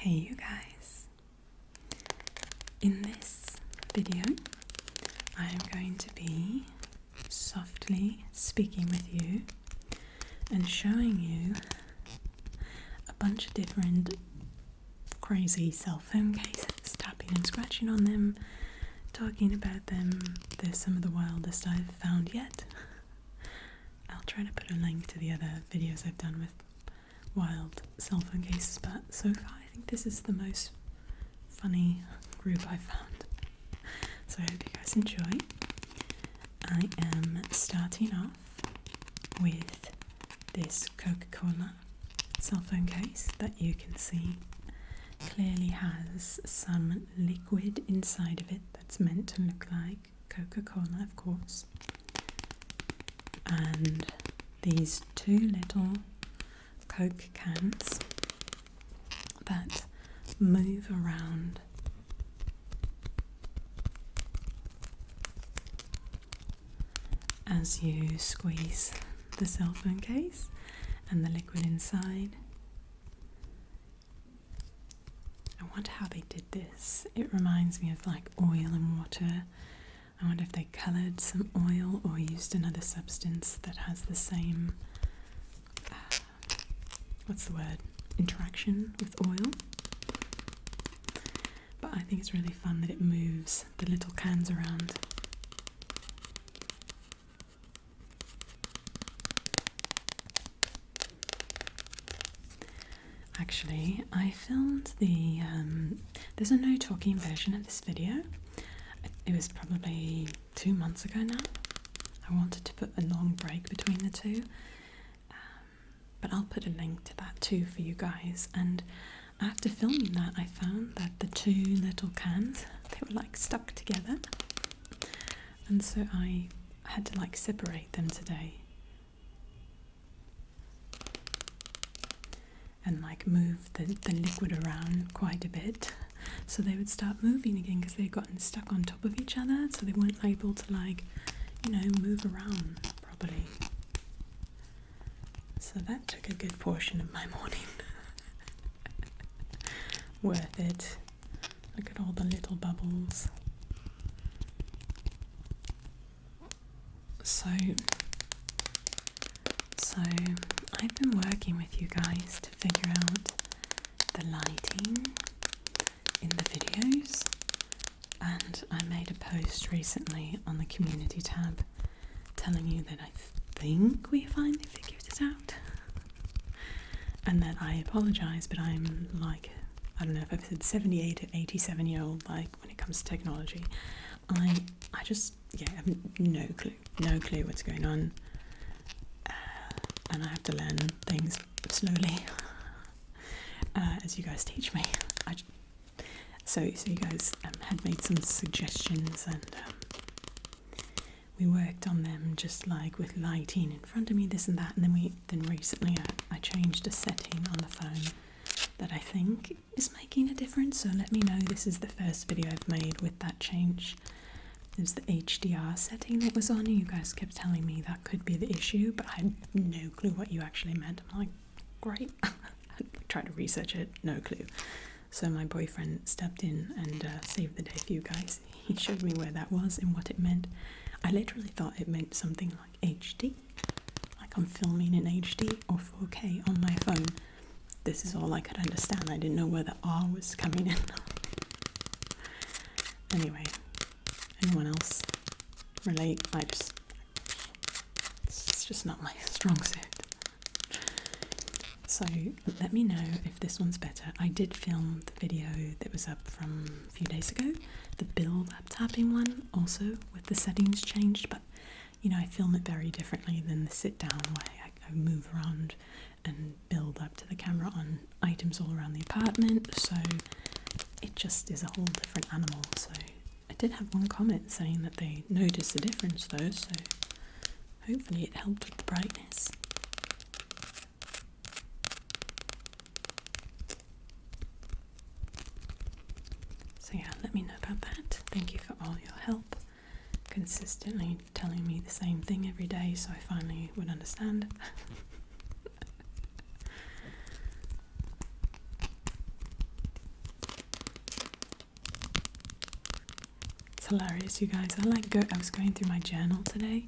Hey you guys, in this video I am going to be softly speaking with you and showing you a bunch of different crazy cell phone cases, tapping and scratching on them, talking about them. They're some of the wildest I've found yet. I'll try to put a link to the other videos I've done with wild cell phone cases, but so far I think this is the most funny group I've found. So I hope you guys enjoy. I am starting off with this Coca-Cola cell phone case that you can see clearly has some liquid inside of it that's meant to look like Coca-Cola, of course. And these two little Coke cans that move around as you squeeze the cell phone case and the liquid inside. I wonder how they did this. It reminds me of like oil and water. I wonder if they coloured some oil or used another substance that has the same interaction with oil. But I think it's really fun that it moves the little cans around. Actually, I filmed there's a no talking version of this video. It was probably 2 months ago now. I wanted to put a long break between the two. But I'll put a link to that too for you guys. And after filming that, I found that the two little cans, they were like stuck together. And so I had to like separate them today. And like move the liquid around quite a bit. So they would start moving again because they'd gotten stuck on top of each other. So they weren't able to like, move around properly. So that took a good portion of my morning. Worth it. Look at all the little bubbles. So I've been working with you guys to figure out the lighting in the videos, and I made a post recently on the community tab telling you that I think we finally figured it out and that I apologise, but I'm like, I don't know if I've said 78 or 87-year-old, like when it comes to technology. I just have no clue what's going on, and I have to learn things slowly as you guys teach me. So you guys had made some suggestions, and we worked on them, just like with lighting in front of me, this and that, and then recently I changed a setting on the phone that I think is making a difference. So let me know. This is the first video I've made with that change. It was the HDR setting that was on. You guys kept telling me that could be the issue, but I had no clue what you actually meant. I'm like, great. I tried to research it, no clue. So my boyfriend stepped in and saved the day for you guys. He showed me where that was and what it meant. I literally thought it meant something like HD, like I'm filming in HD or 4K on my phone. This is all I could understand. I didn't know where the R was coming in. Anyway, anyone else relate? It's just not my strong suit. So let me know if this one's better. I did film the video that was up from a few days ago, the build-up tapping one, also with the settings changed, but I film it very differently than the sit-down way. I move around and build up to the camera on items all around the apartment, so it just is a whole different animal. So I did have one comment saying that they noticed the difference though, so hopefully it helped with the brightness. So yeah, let me know about that. Thank you for all your help, consistently telling me the same thing every day, so I finally would understand. hilarious, you guys. I was going through my journal today.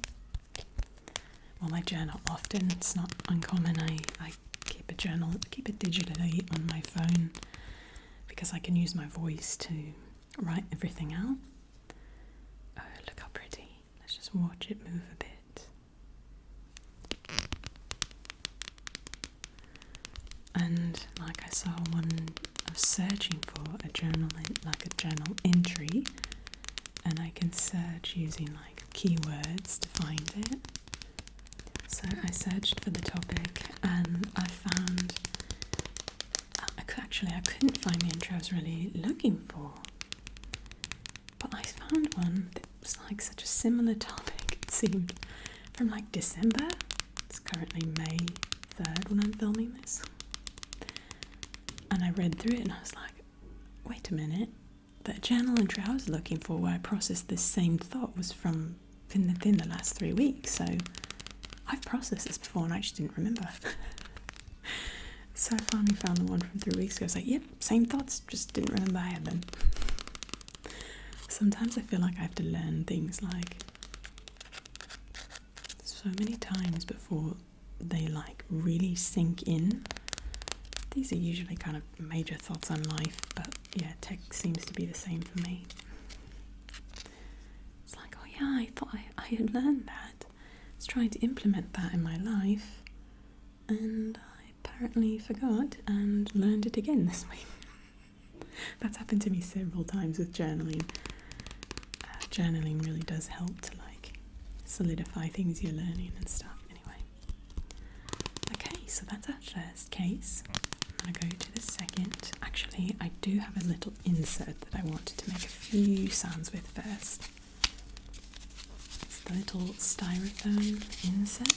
Well, I journal often. It's not uncommon. I keep a journal, keep it digitally on my phone because I can use my voice to write everything out. Oh, look how pretty. Let's just watch it move a bit. And like I saw one, I was searching for a journal, like a journal entry, and I can search using like keywords to find it. So I searched for the topic and I found, I couldn't find the intro I was really looking for, but I found one that was like such a similar topic, it seemed, from like December. It's currently May 3rd when I'm filming this. And I read through it and I was like, wait a minute, the journal entry I was looking for where I processed this same thought was from within the last 3 weeks, so I've processed this before and I just didn't remember. So I finally found the one from 3 weeks ago. I was like, yep, same thoughts, just didn't remember I had them. Sometimes I feel like I have to learn things like so many times before they like really sink in. These are usually kind of major thoughts on life, but yeah, tech seems to be the same for me. It's like, oh yeah, I thought I had learned that. I was trying to implement that in my life, and I apparently forgot and learned it again this week. That's happened to me several times with journaling. Journaling really does help to like solidify things you're learning and stuff. Anyway, okay, so that's our first case. I'm going to go to the second. Actually, I do have a little insert that I wanted to make a few sounds with first. It's the little styrofoam insert.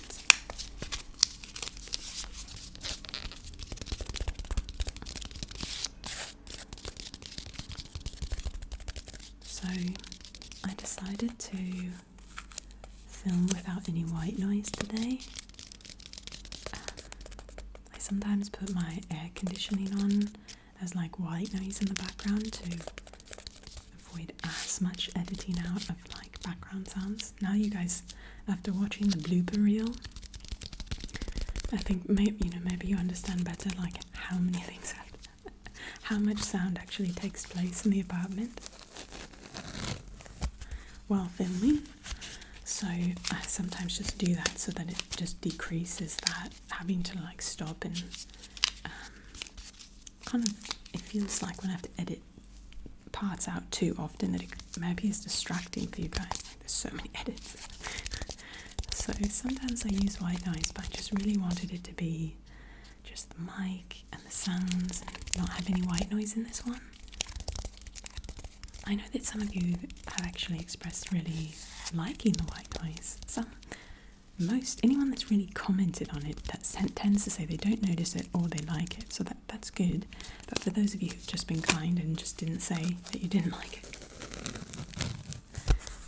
So I decided to film without any white noise today. I sometimes put my air conditioning on as like white noise in the background to avoid as much editing out of like background sounds. Now you guys, after watching the blooper reel, I think maybe you understand better like how many things how much sound actually takes place in the apartment while filming. So I sometimes just do that so that it just decreases that having to like stop and kind of, it feels like when I have to edit parts out too often that it maybe is distracting for you guys. Like, there's so many edits. So sometimes I use white noise, but I just really wanted it to be just the mic and the sounds and not have any white noise in this one. I know that some of you have actually expressed really liking the white noise. Anyone that's really commented on it that tends to say they don't notice it or they like it, so that's good. But for those of you who've just been kind and just didn't say that you didn't like it,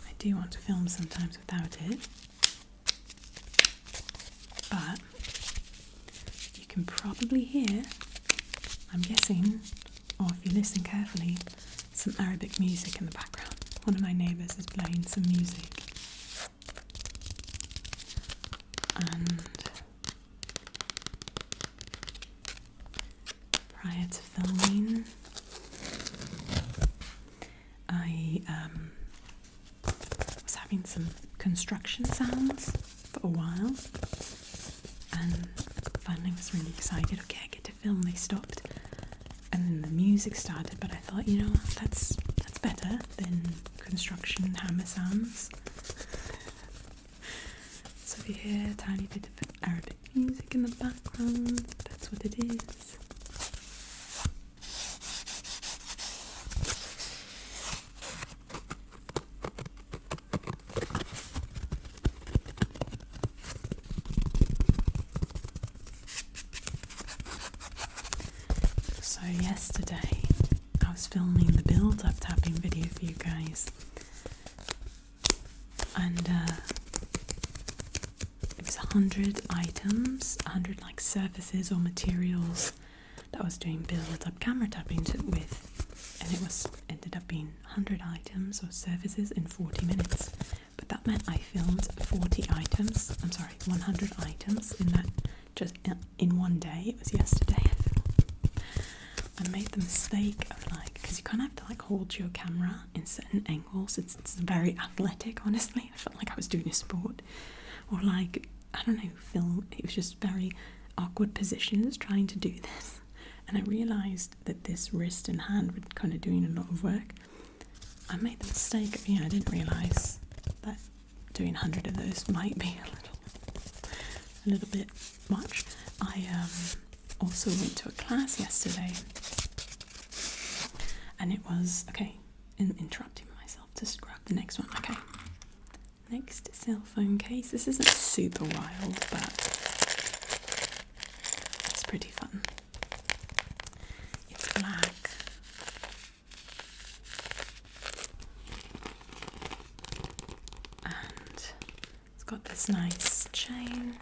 I do want to film sometimes without it. But you can probably hear, I'm guessing, or if you listen carefully, some Arabic music in the background. One of my neighbours is playing some music. And prior to filming, I was having some construction sounds for a while, and finally was really excited. Okay, I get to film. They stopped, and then the music started. But I thought, that's better than construction hammer sounds. So if you hear a tiny bit of Arabic music in the background, that's what it is. So yesterday I was filming the build-up tapping video for you guys, and it was 100 items, 100 like surfaces or materials that I was doing build-up camera tapping with, and it was an ended up being 100 items or surfaces in 40 minutes. But that meant I filmed 100 items in that, just in one day. It was yesterday. I made the mistake of because you kind of have to hold your camera in certain angles. It's very athletic, honestly. I felt like I was doing a sport. Or I don't know, film. It was just very awkward positions trying to do this. And I realised that this wrist and hand were kind of doing a lot of work. I made the mistake of, I didn't realise that doing 100 of those might be a little bit much. I also went to a class yesterday, and it was, interrupting myself to grab the next one. Okay, next cell phone case. This isn't super wild, but it's pretty fun. It's black. And it's got this nice chain.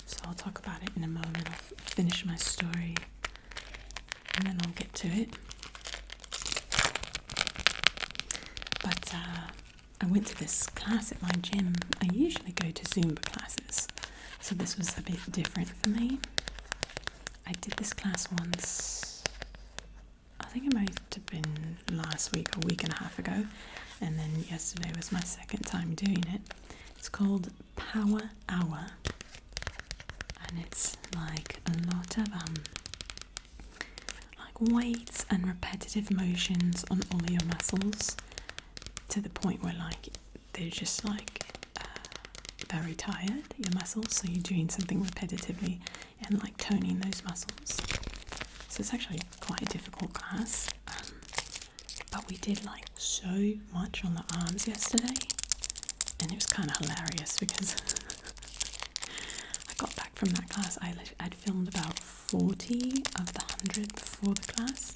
So I'll talk about it in a moment. I'll finish my story and then I'll get to it. But I went to this class at my gym. I usually go to Zumba classes, so this was a bit different for me. I did this class once, I think it might have been last week or a week and a half ago, and then yesterday was my second time doing it. It's called Power Hour, and it's a lot of weights and repetitive motions on all your muscles, to the point where they're just very tired, your muscles, so you're doing something repetitively and toning those muscles. So it's actually quite a difficult class, but we did so much on the arms yesterday, and it was kind of hilarious because I got back from that class. I'd filmed about 40 of the 100 before the class,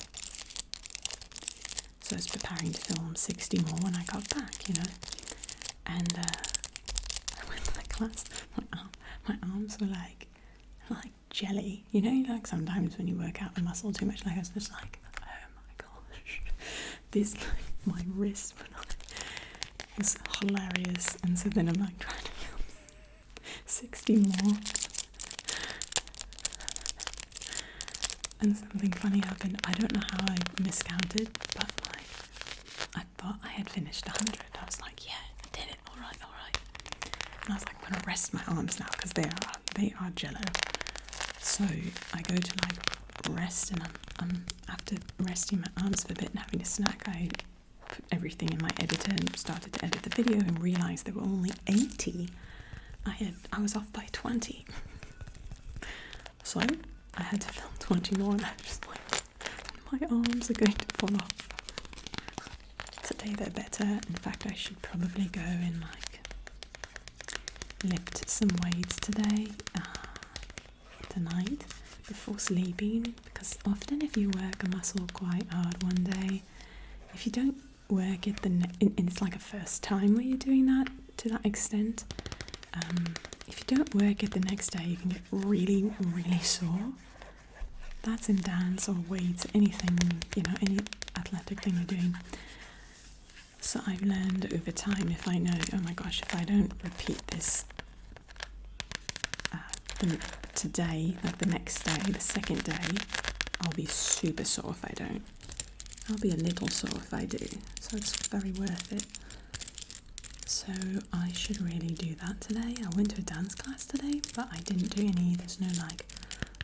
so I was preparing to film 60 more when I got back, and I went to that class. My arms were like jelly, sometimes when you work out a muscle too much, I was just oh my gosh, this my wrist was hilarious. And so then I'm trying to film 60 more, and something funny happened. I don't know how I miscounted, but I thought I had finished 100. I was yeah, I did it, all right. And I was I'm gonna rest my arms now because they are jello. So I go to rest, and I'm after resting my arms for a bit and having a snack, I put everything in my editor and started to edit the video and realised there were only 80. I was off by 20. So I had to film 20 more, and I was just my arms are going to fall off. Today they're better. In fact, I should probably go and lift some weights today, tonight, before sleeping, because often if you work a muscle quite hard one day, if you don't work it it's a first time where you're doing that to that extent. If you don't work it the next day, you can get really, really sore. That's in dance or weights, anything, any athletic thing you're doing. So I've learned over time, if I know, oh my gosh, if I don't repeat this today, the next day, the second day, I'll be super sore if I don't. I'll be a little sore if I do. So it's very worth it. So I should really do that today. I went to a dance class today, but I didn't do any. There's no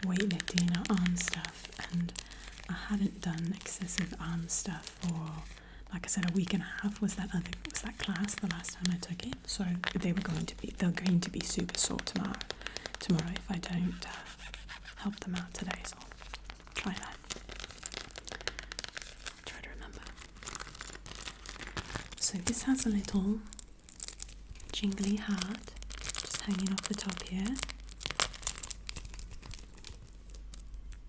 weightlifting or arm stuff, and I hadn't done excessive arm stuff for, like I said, a week and a half was that class the last time I took it. So they're going to be super sore tomorrow if I don't help them out today. So I'll try that. Try to remember. So this has a little jingly heart just hanging off the top here.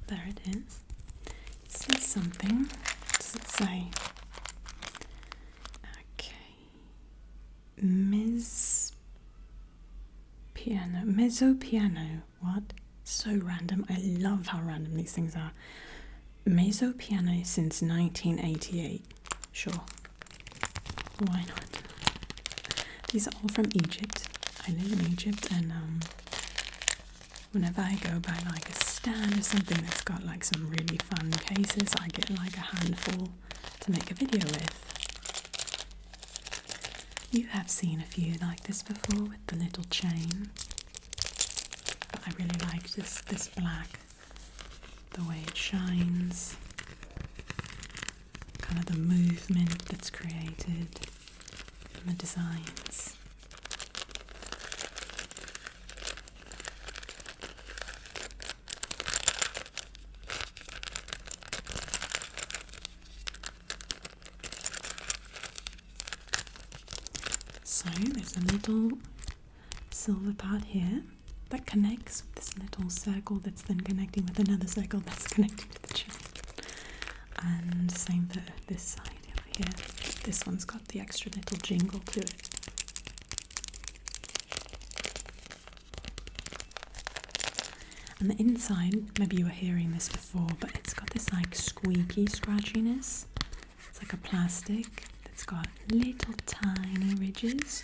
There it is. It says something. What does it say? Mezzo piano. What? So random. I love how random these things are. Mezzo piano since 1988. Sure. Why not? These are all from Egypt. I live in Egypt, and whenever I go by like a stand or something that's got like some really fun cases, I get like a handful to make a video with. You have seen a few like this before with the little chain, but I really like just this black, the way it shines, kind of the movement that's created, and the designs. So there's a little silver part here that connects with this little circle that's then connecting with another circle that's connecting to the chain. And same for this side over here. This one's got the extra little jingle to it. And the inside, maybe you were hearing this before, but it's got this like squeaky scratchiness. It's like a plastic that's got little tiny ridges.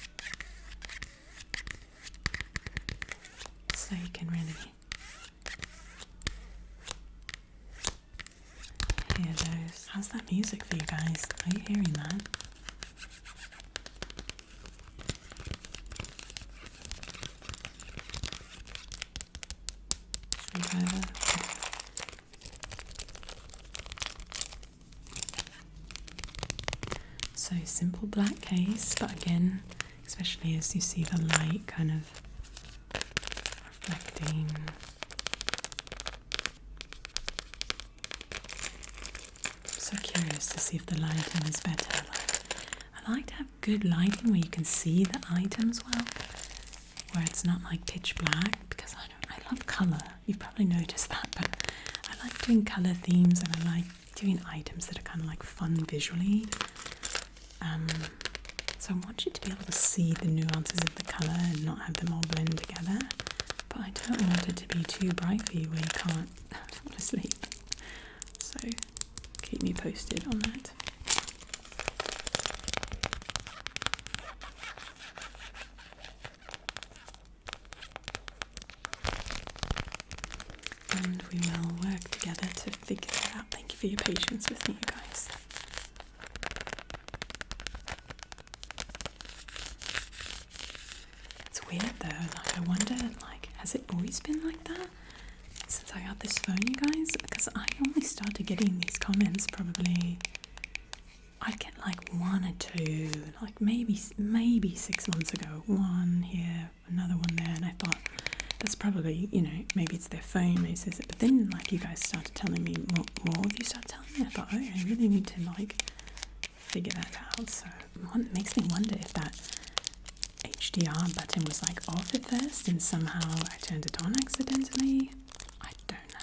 So you can really hear those. How's that music for you guys? Are you hearing that? Screwdriver. So simple black case, but again, especially as you see the light kind of reflecting. So curious to see if the lighting is better. I like to have good lighting where you can see the items well, where it's not like pitch black, because I love colour. You've probably noticed that, but I like doing colour themes, and I like doing items that are kind of like fun visually. So I want you to be able to see the nuances of the colour and not have them all blend together. But I don't want it to be too bright for you where you can't fall asleep. So keep me posted on that. And we will work together to figure it out. Thank you for your patience with me, you guys. Weird though, like I wonder, like, has it always been like that since I got this phone, you guys? Because I only started getting these comments probably, I'd get like one or two, like maybe 6 months ago, one here, another one there, and I thought that's probably, you know, maybe it's their phone, maybe it's this, but then like you guys started telling me more of you started telling me, I thought, oh, I really need to like figure that out. So it makes me wonder if that HDR button was like off at first and somehow I turned it on accidentally. I don't know.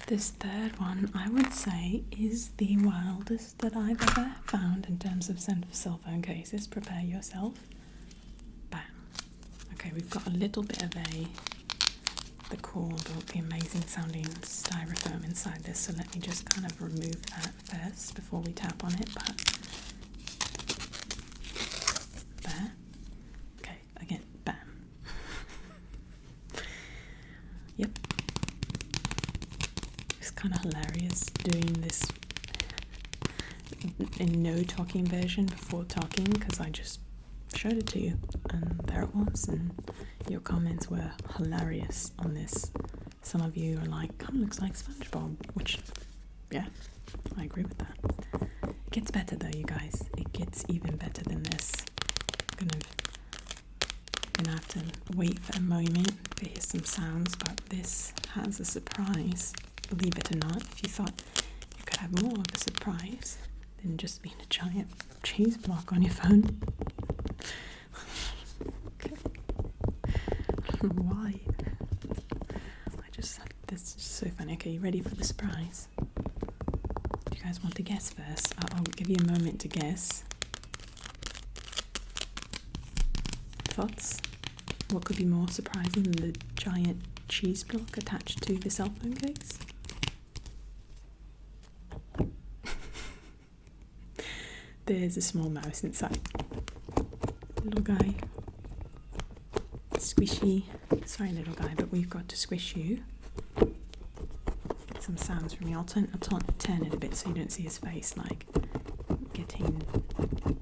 This third one, I would say, is the wildest that I've ever found in terms of cell phone cases. Prepare yourself. Bam. Okay, we've got a little bit of the amazing sounding styrofoam inside this, so let me just kind of remove that first before we tap on it. But there. Okay, again, bam. Yep. Kind of hilarious doing this in no talking version before talking, because I just showed it to you and there it was, and your comments were hilarious on this. Some of you are like, kind of looks like SpongeBob, which, yeah, I agree with that. It gets better though, you guys. It gets even better than this. I'm gonna have to wait for a moment to hear some sounds, but this has a surprise. Believe it or not, if you thought you could have more of a surprise than just being a giant cheese block on your phone. Okay. I don't know why. This is just so funny. Okay, you ready for the surprise? Do you guys want to guess first? I'll give you a moment to guess. Thoughts? What could be more surprising than the giant cheese block attached to the cell phone case? There's a small mouse inside. Little guy. Squishy. Sorry, little guy, but we've got to squish you. Get some sounds from you. I'll turn it a bit so you don't see his face like getting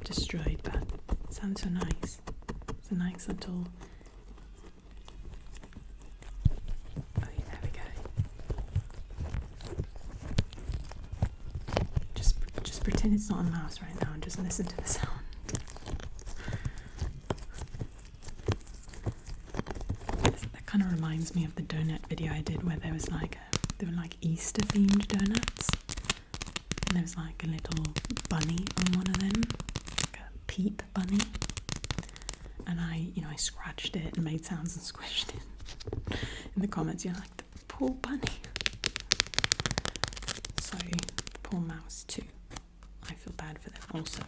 destroyed, but it sounds so nice. It's a nice little... Oh yeah, there we go. Just pretend it's not a mouse right now and just listen to the sound. That kind of reminds me of the donut video I did where there were like Easter themed donuts, and there was like a little bunny on one of them, like a peep bunny, and I scratched it and made sounds and squished it. In the comments you're like, the poor bunny. So the poor mouse too. I feel bad for them also.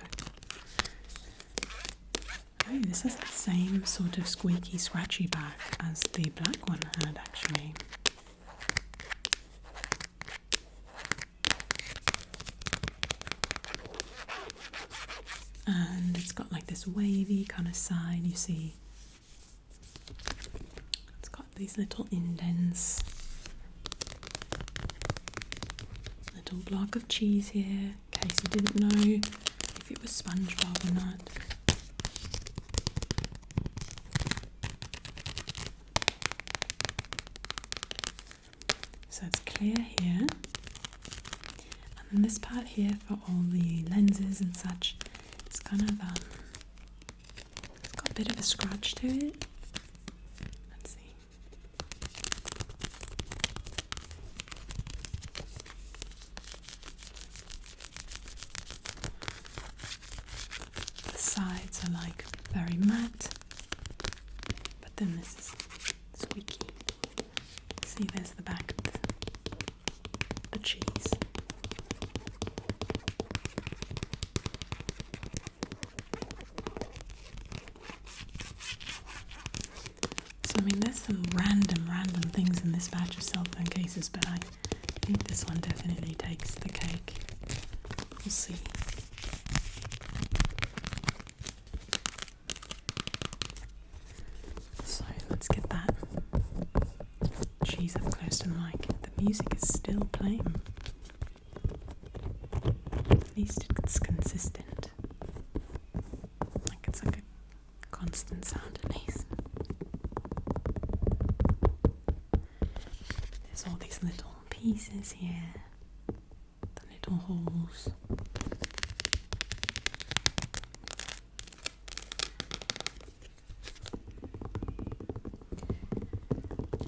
Oh, this has the same sort of squeaky scratchy back as the black one had actually. And it's got like this wavy kind of side, you see. It's got these little indents. Little block of cheese here, in case you didn't know if it was SpongeBob or not. So it's clear here. And then this part here for all the lenses and such, it's kind of it's got a bit of a scratch to it. Let's see. The sides are like very matte, but then this is squeaky. See, there's the back of the cheese. So I mean, there's some random things in this batch of cell phone cases, but I think this one definitely takes the cake. We'll see. So let's get that cheese up close to the mic. The music is still playing. At least it's consistent. Like it's like a constant sound at least. There's all these little pieces here. The little holes.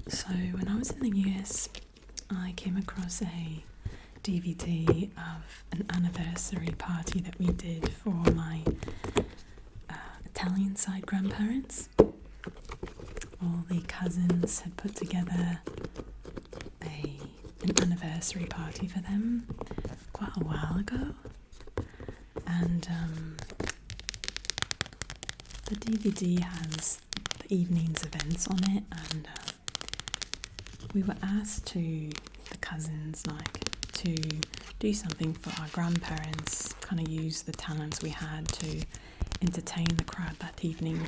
So when I was in the US, I came across a DVD of an anniversary party that we did for my Italian side grandparents. All the cousins had put together an anniversary party for them quite a while ago, and the DVD has the evening's events on it, and we were asked to, the cousins, to do something for our grandparents, kind of use the talents we had to entertain the crowd that evening.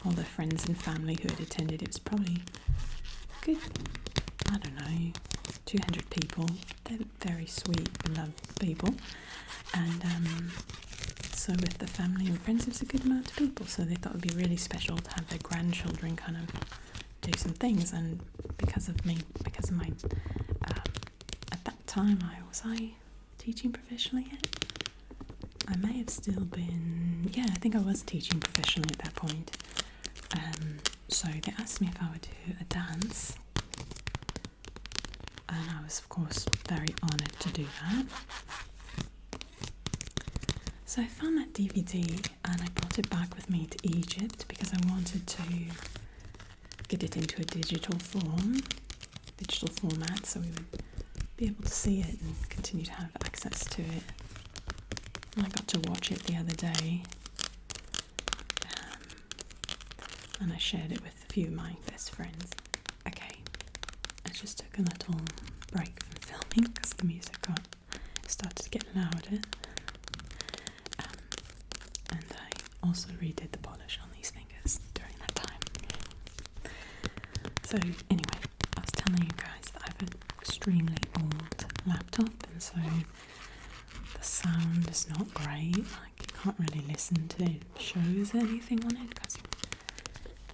All the friends and family who had attended, it was probably good, I don't know, 200 people. They're very sweet, loved people. And so with the family and friends, it was a good amount of people, so they thought it would be really special to have their grandchildren kind of do some things. And because of my at that time, was I teaching professionally yet? I may have still been, yeah, I think I was teaching professionally at that point. So they asked me if I would do a dance, and I was of course very honoured to do that. So I found that DVD and I brought it back with me to Egypt because I wanted to get it into a digital format, so we would be able to see it and continue to have access to it. And I got to watch it the other day, and I shared it with a few of my best friends. Okay, I just took a little break from filming because the music started to get louder. And I also redid the polish on these fingers during that time. So anyway, I was telling you guys that I have an extremely old laptop, and so the sound is not great. Like, you can't really listen to shows or anything on it because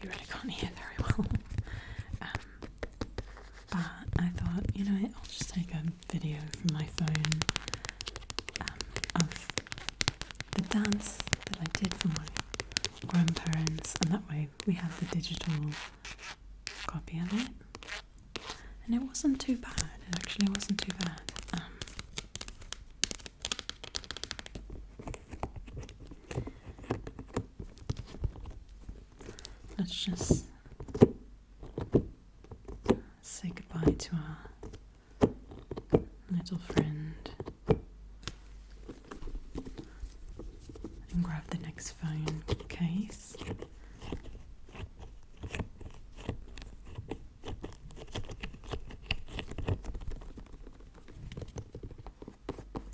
you really can't hear very well. But I thought, you know, I'll just take a video from my phone of the dance that I did for my grandparents, and that way we have the digital copy of it. And it wasn't too bad. It actually wasn't too bad. Let's just say goodbye to our little friend and grab the next phone case.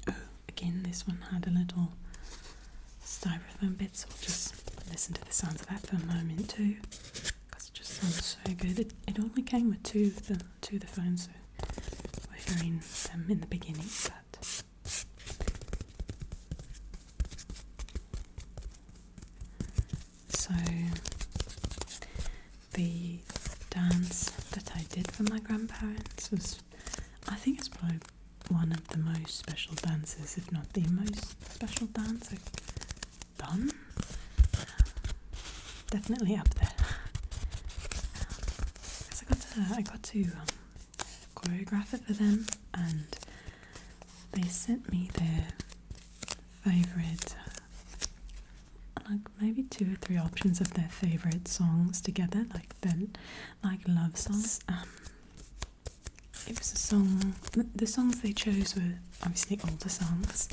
Oh, again, this one had a little styrofoam bit, so we'll just listen to the sounds of that for a moment too, because it just sounds so good. It only came with two of the phones, so we're hearing them in the beginning, but so the dance that I did for my grandparents was, I think it's probably one of the most special dances, if not the most special dance I've done. Definitely up there. Because I got to choreograph it for them, and they sent me their favourite, like maybe 2 or 3 options of their favourite songs together, like love songs. It was a song. The songs they chose were obviously older songs,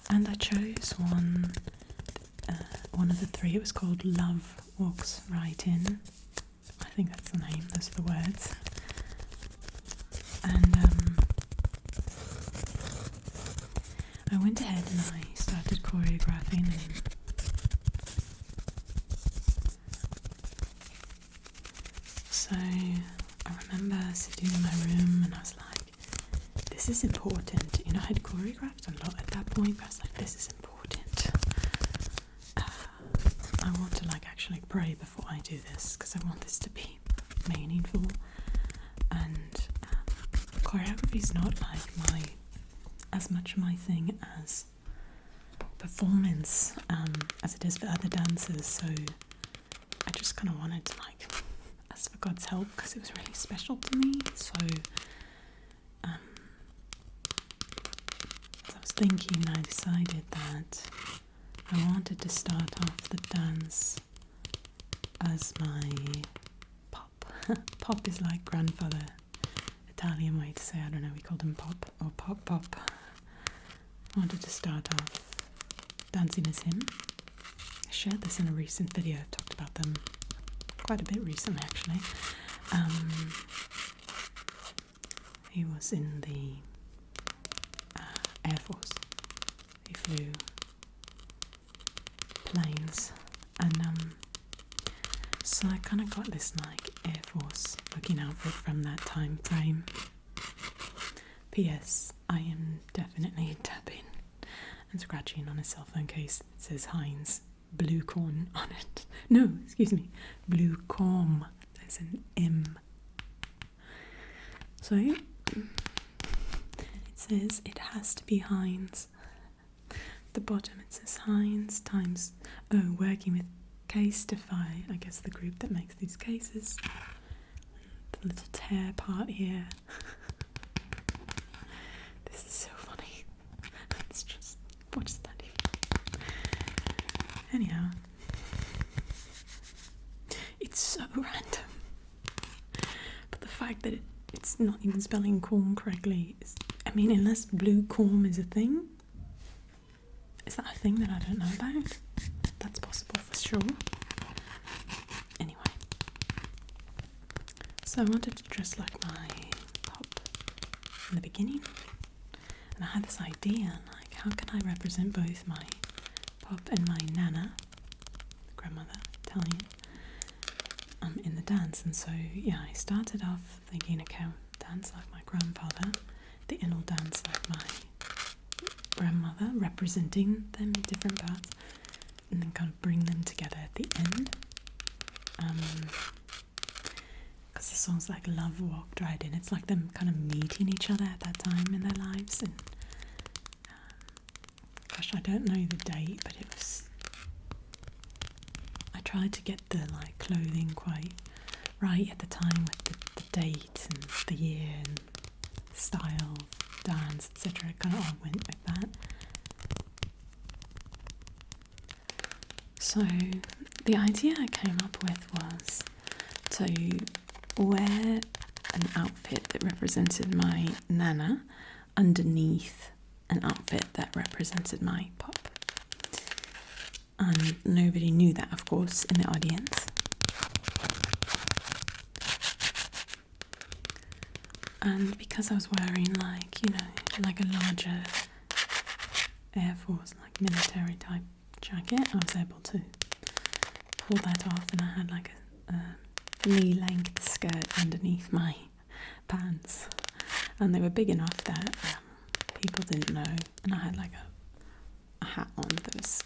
and I chose one of the 3. It was called Love Walks Right In. I think that's the name, those are the words. And I went ahead and I started choreographing, and so I remember sitting in my room and I was like, this is important. You know, I had choreographed a lot at that point, but I was like, this is important. I want to actually pray before I do this, because I want this to be meaningful. And choreography is not as much my thing as performance, as it is for other dancers. So I just kind of wanted to ask for God's help, because it was really special to me. So as I was thinking, I decided that I wanted to start off the dance as my pop. Pop is like grandfather, Italian way to say, I don't know, we called him pop or pop. I wanted to start off dancing as him. I shared this in a recent video. I've talked about them quite a bit recently, actually. He was in the Air Force. He flew planes, and so I kind of got this Air Force looking outfit from that time frame. P.S. I am definitely tapping and scratching on a cell phone case that says Heinz Blue Corn on it. No, excuse me, Blue Corn. There's an M. So it says it has to be Heinz. the bottom it says Heinz times, working with Casetify, I guess the group that makes these cases. The little tear part here. This is so funny. Let's just watch that. Anyhow, it's so random. But the fact that it's not even spelling corn correctly is, I mean, unless blue corn is a thing. Is that a thing that I don't know about? That's possible for sure. Anyway. So I wanted to dress like my pop in the beginning. And I had this idea, like, how can I represent both my pop and my nana, grandmother, Italian, in the dance. And so, yeah, I started off thinking, okay, I'll dance like my grandfather, then I'll dance like my grandmother, representing them in different parts, and then kind of bring them together at the end. Because the song's like Love Walked Right In. It's like them kind of meeting each other at that time in their lives. And gosh, I don't know the date, but it was, I tried to get the like clothing quite right at the time with the date and the year and style, dance, etc. It kind of all went with that. So the idea I came up with was to wear an outfit that represented my nana underneath an outfit that represented my pop. And nobody knew that, of course, in the audience. And because I was wearing like, you know, like a larger Air Force, like military type jacket, I was able to pull that off, and I had like a knee-length skirt underneath my pants. And they were big enough that people didn't know, and I had like a hat on that was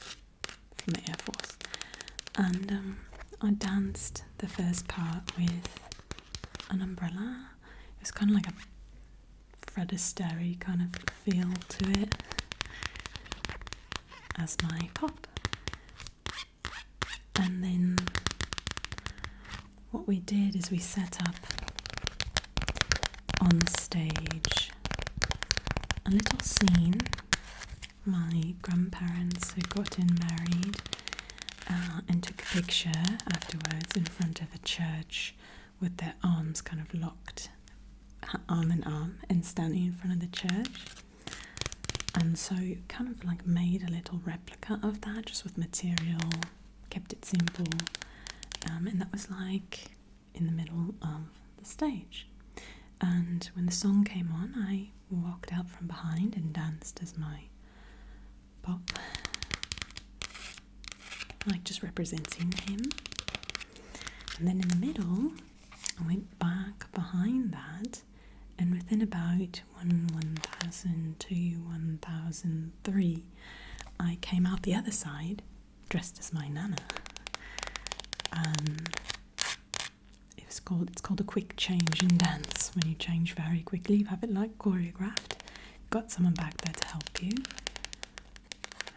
from the Air Force. And I danced the first part with an umbrella. It was kind of like a Fred Astaire kind of feel to it as my pop. And then what we did is we set up on stage a little scene. My grandparents had gotten married and took a picture afterwards in front of a church with their arms kind of locked, arm in arm, and standing in front of the church. And so kind of like made a little replica of that, just with material, kept it simple, and that was like in the middle of the stage. And when the song came on, I walked out from behind and danced as my pop, like just representing him. And then in the middle, I went back behind that, and within about 1000 to 1003, I came out the other side dressed as my nana. And it's called a quick change in dance. When you change very quickly, you have it like choreographed. You've got someone back there to help you,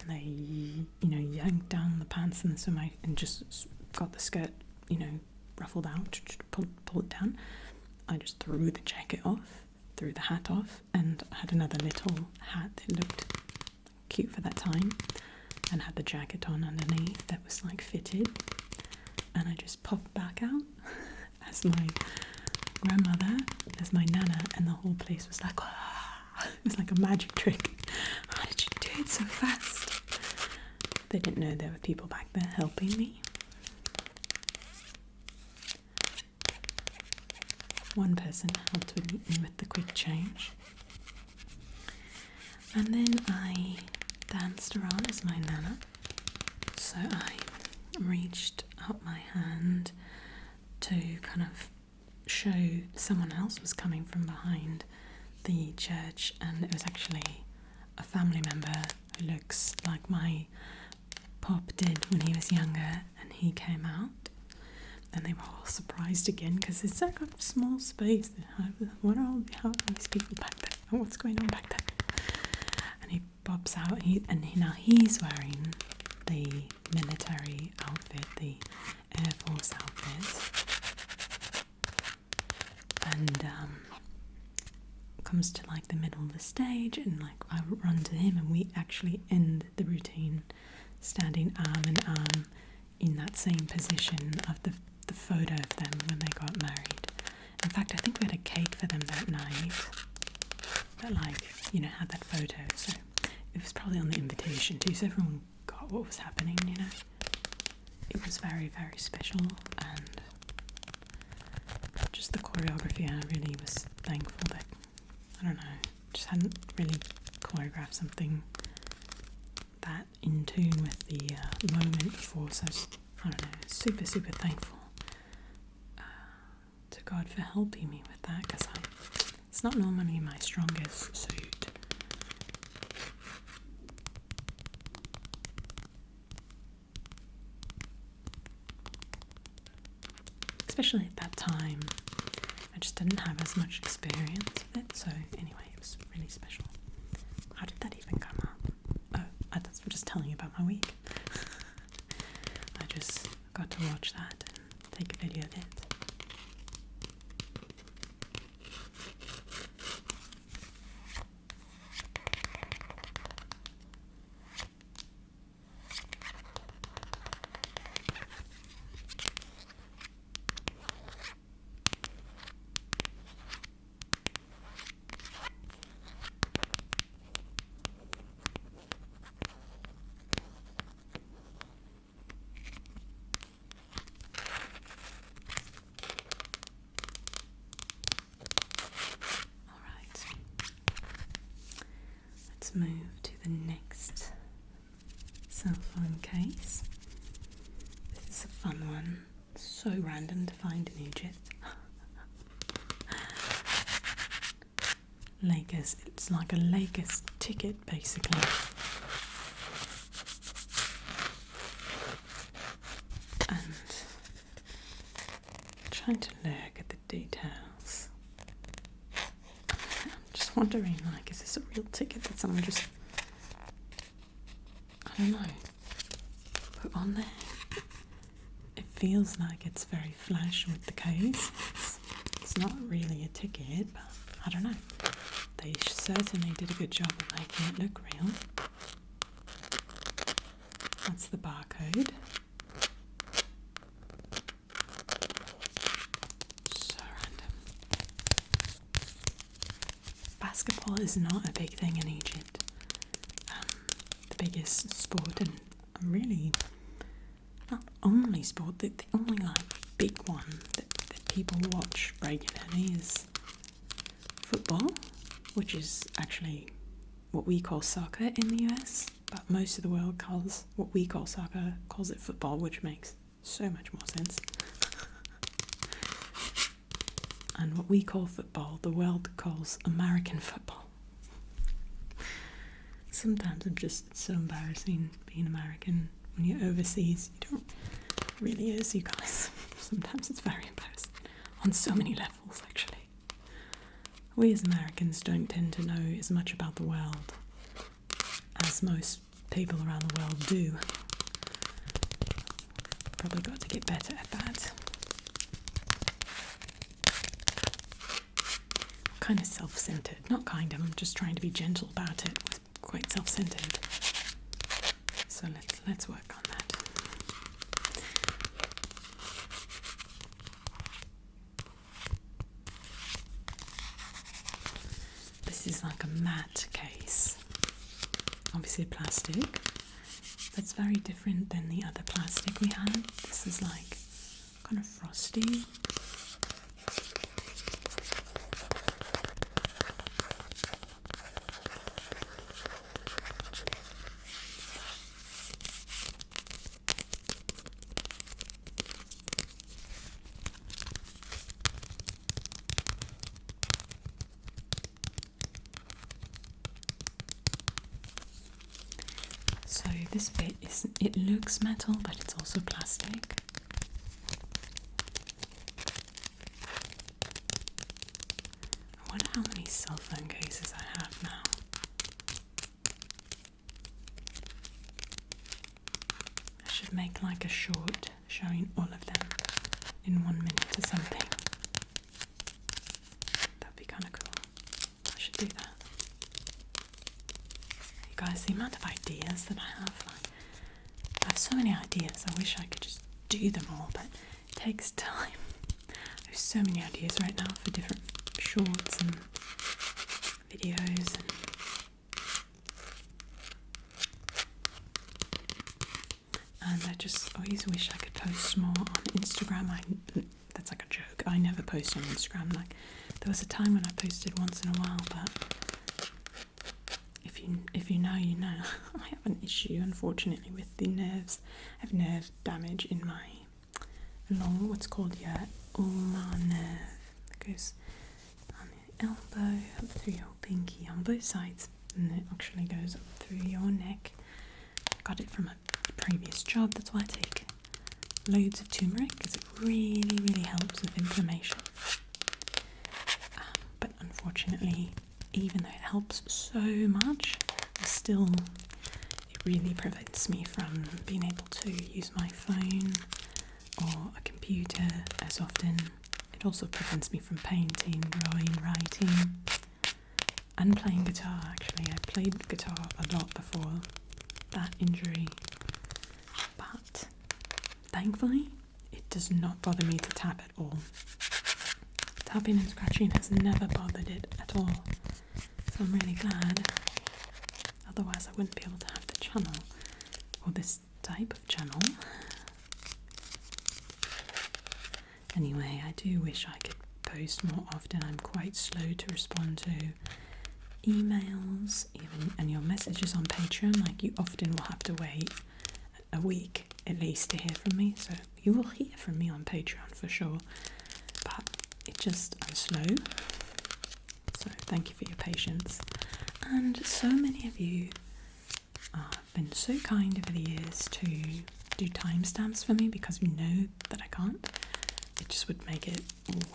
and they, you know, yanked down the pants and just got the skirt, you know, ruffled out, pull it down. I just threw the jacket off, threw the hat off, and I had another little hat that looked cute for that time, and had the jacket on underneath that was like fitted, and I just popped back out as my grandmother, as my nana, and the whole place was like, ah! It was like a magic trick. How did you do it so fast? They didn't know there were people back there helping me. One person helped me with the quick change. And then I danced around as my nana. So I reached out my hand to kind of show someone else was coming from behind the church, and it was actually a family member who looks like my pop did when he was younger, and he came out. And they were all surprised again, because it's like a small space. What are all these people back there? What's going on back there? And he pops out. Now he's wearing the military outfit, the Air Force outfit, and comes to like the middle of the stage, and like I run to him, and we actually end the routine standing arm in arm in that same position of the photo of them when they got married. In fact, I think we had a cake for them that night that, like, you know, had that photo, so it was probably on the invitation too, so everyone got what was happening, you know. It was very, very special, and just the choreography, I really was thankful that, I don't know, just hadn't really choreographed something that in tune with the moment before, so I don't know, super, super thankful to God for helping me with that, because it's not normally my strongest suit. Especially at that time, I just didn't have as much experience with it, so anyway, it was really special. How did that even come up? Oh, I'm just telling you about my week. I just got to watch that and take a video of it. Move to the next cell phone case. This is a fun one. So random to find in Egypt. Lakers. It's like a Lakers ticket, basically. And trying to look at the details. Wondering, like, is this a real ticket that someone just, I don't know, put on there? It feels like it's very flash with the case. It's not really a ticket, but I don't know. They certainly did a good job of making it look real. That's the barcode. Basketball is not a big thing in Egypt. The biggest sport, and really not only sport, the only like big one that people watch regularly is football, which is actually what we call soccer in the US, but most of the world calls what we call soccer, calls it football, which makes so much more sense. And what we call football, the world calls American football. Sometimes it's so embarrassing being American when you're overseas. You don't really is, you guys. Sometimes it's very embarrassing on so many levels, actually. We as Americans don't tend to know as much about the world as most people around the world do. Probably got to get better at that. Kind of self-centered. Not kind of, I'm just trying to be gentle about it. Quite self-centered. So let's work on that. This is like a matte case. Obviously plastic. That's very different than the other plastic we had. This is like kind of frosty. So this bit it looks metal, but it's also plastic. I wonder how many cell phone cases I have now. to make like a short showing all of them in 1 minute or something. That'd be kind of cool. I should do that. You guys, the amount of ideas that I have, like, I have so many ideas. I wish I could just do them all, but it takes time. There's so many ideas right now for different shorts and videos and I just always wish I could post more on Instagram. That's like a joke. I never post on Instagram. Like, there was a time when I posted once in a while, but if you know, you know. I have an issue, unfortunately, with the nerves. I have nerve damage in my what's called ulnar nerve. It goes on the elbow, up through your pinky, on both sides, and it actually goes up through your neck. Got it from a previous job. That's why I take loads of turmeric, because it really, really helps with inflammation. But unfortunately, even though it helps so much, it really prevents me from being able to use my phone or a computer as often. It also prevents me from painting, drawing, writing, and playing guitar. Actually, I played guitar a lot before that injury, but thankfully it does not bother me to tap at all. Tapping and scratching has never bothered it at all, so I'm really glad. Otherwise I wouldn't be able to have the channel, or this type of channel. Anyway, I do wish I could post more often. I'm quite slow to respond to emails, and your messages on Patreon. Like, you often will have to wait a week at least to hear from me, so you will hear from me on Patreon for sure, but I'm slow, so thank you for your patience. And so many of you have been so kind over the years to do timestamps for me, because you know that I can't. It just would make it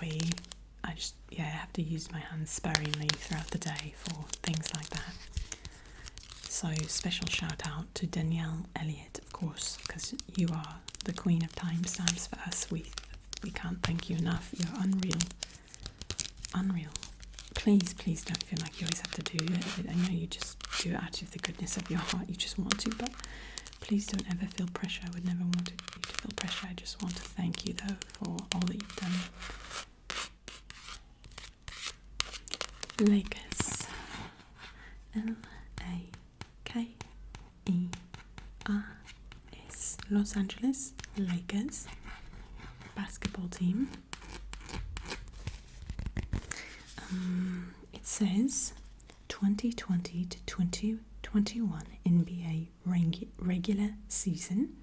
way... I have to use my hands sparingly throughout the day for things like that. So special shout out to Danielle Elliott, of course, because you are the queen of timestamps for us. We can't thank you enough. You're unreal. Please don't feel like you always have to do it. I know you just do it out of the goodness of your heart. You just want to, but please don't ever feel pressure. I would never want you to feel pressure. I just want to thank you, though, for all that you've done. Lakers. L-A-K-E-R-S. Los Angeles Lakers basketball team. It says 2020 to 2021 NBA regular season.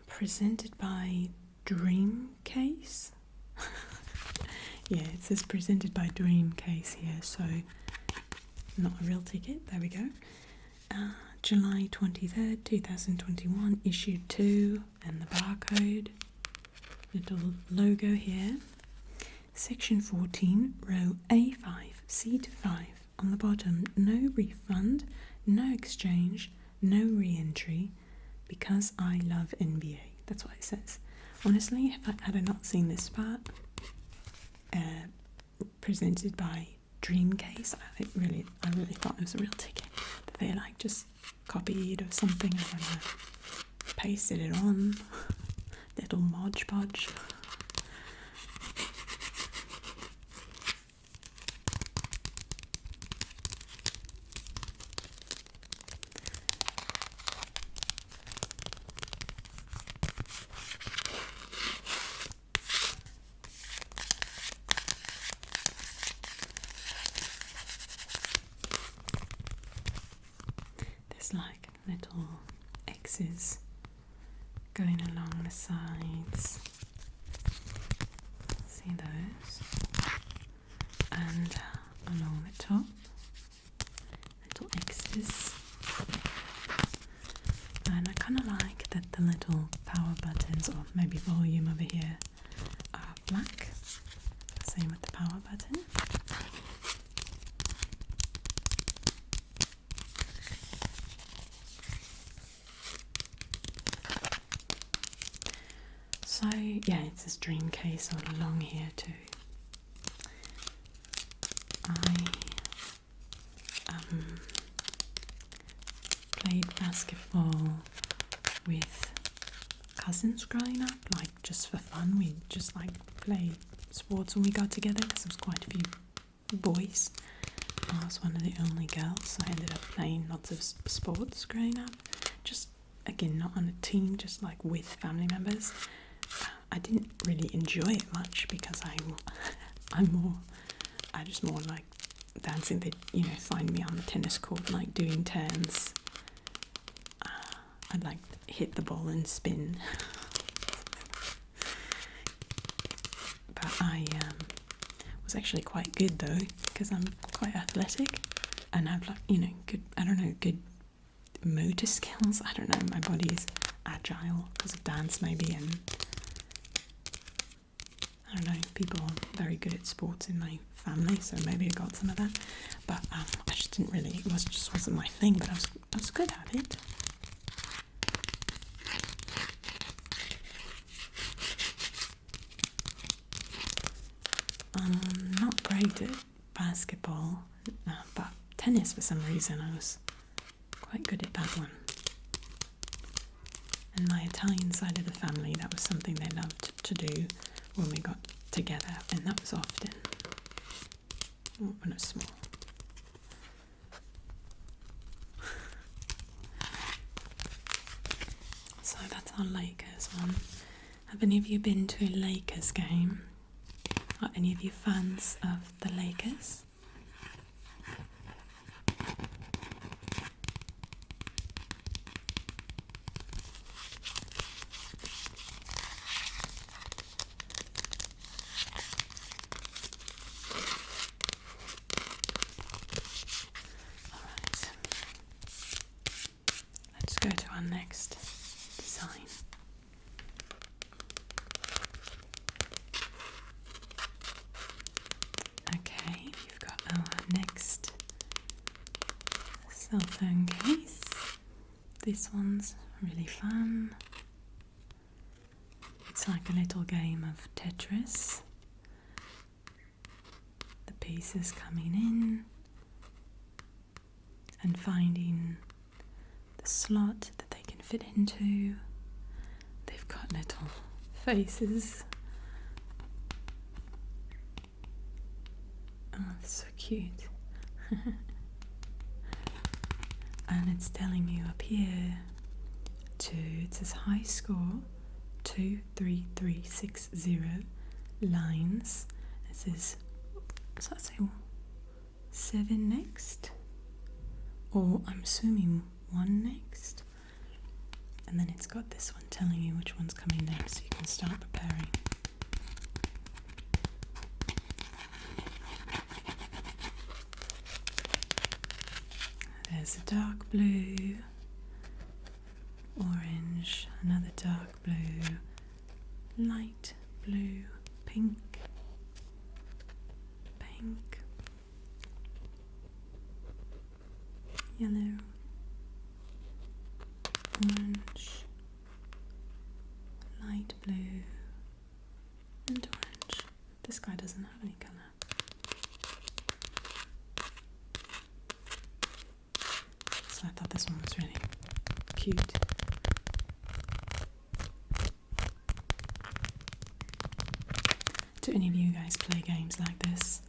Presented by Dreamcase. Yeah, it says presented by Dreamcase here, so not a real ticket. There we go. July 23rd, 2021, issue 2, and the barcode. Little logo here. Section 14, row A5, seat 5. On the bottom, no refund, no exchange, no re-entry, because I love NBA. That's what it says. Honestly, if I had not seen this part, presented by Dreamcase, I really thought it was a real ticket. That they just copied or something, I don't know, pasted it on, little Mod Podge. Like little X's going along the sides. See those? And along the top, little X's. And I kind of like that the little power buttons, or maybe volume over here, are black. Same with the power button. also, yeah, it's this dream case all along here too. I played basketball with cousins growing up, like just for fun. We just like played sports when we got together because there was quite a few boys. I was one of the only girls, so I ended up playing lots of sports growing up. Just again, not on a team, just like with family members. I didn't really enjoy it much because I just more like dancing. They find me on the tennis court like doing turns. I'd like hit the ball and spin. But I was actually quite good though, because I'm quite athletic and have like good motor skills. I don't know, my body is agile because of dance maybe, and I don't know, people are very good at sports in my family, so maybe I got some of that. But I just didn't really, it wasn't my thing, but I was good at it. Not great at basketball, but tennis for some reason I was quite good at that one. And my Italian side of the family, that was something they loved to do when we got together, and that was often when I was small. So that's our Lakers one. Have any of you been to a Lakers game? Are any of you fans of the Lakers? Alright. Let's go to our next design. Okay, you've got our next cell phone case. This one's really fun. It's like a little game of Tetris. The pieces coming in and finding the slot that they can fit into. They've got little faces. Oh, it's so cute. And it's telling you up here it says high score 23360 lines. It says, does that say 7 next? Or I'm assuming 1 next. And then it's got this one telling you which one's coming next, so you can start preparing. There's a dark blue, orange, another dark blue, light blue, pink, yellow, orange, light blue, and orange. This guy doesn't have any colour. So I thought this one was really cute. Do any of you guys play games like this,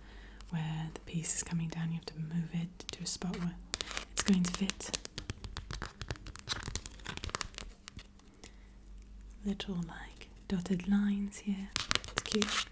where the piece is coming down, you have to move it to a spot where it's going to fit? Little like dotted lines here. It's cute.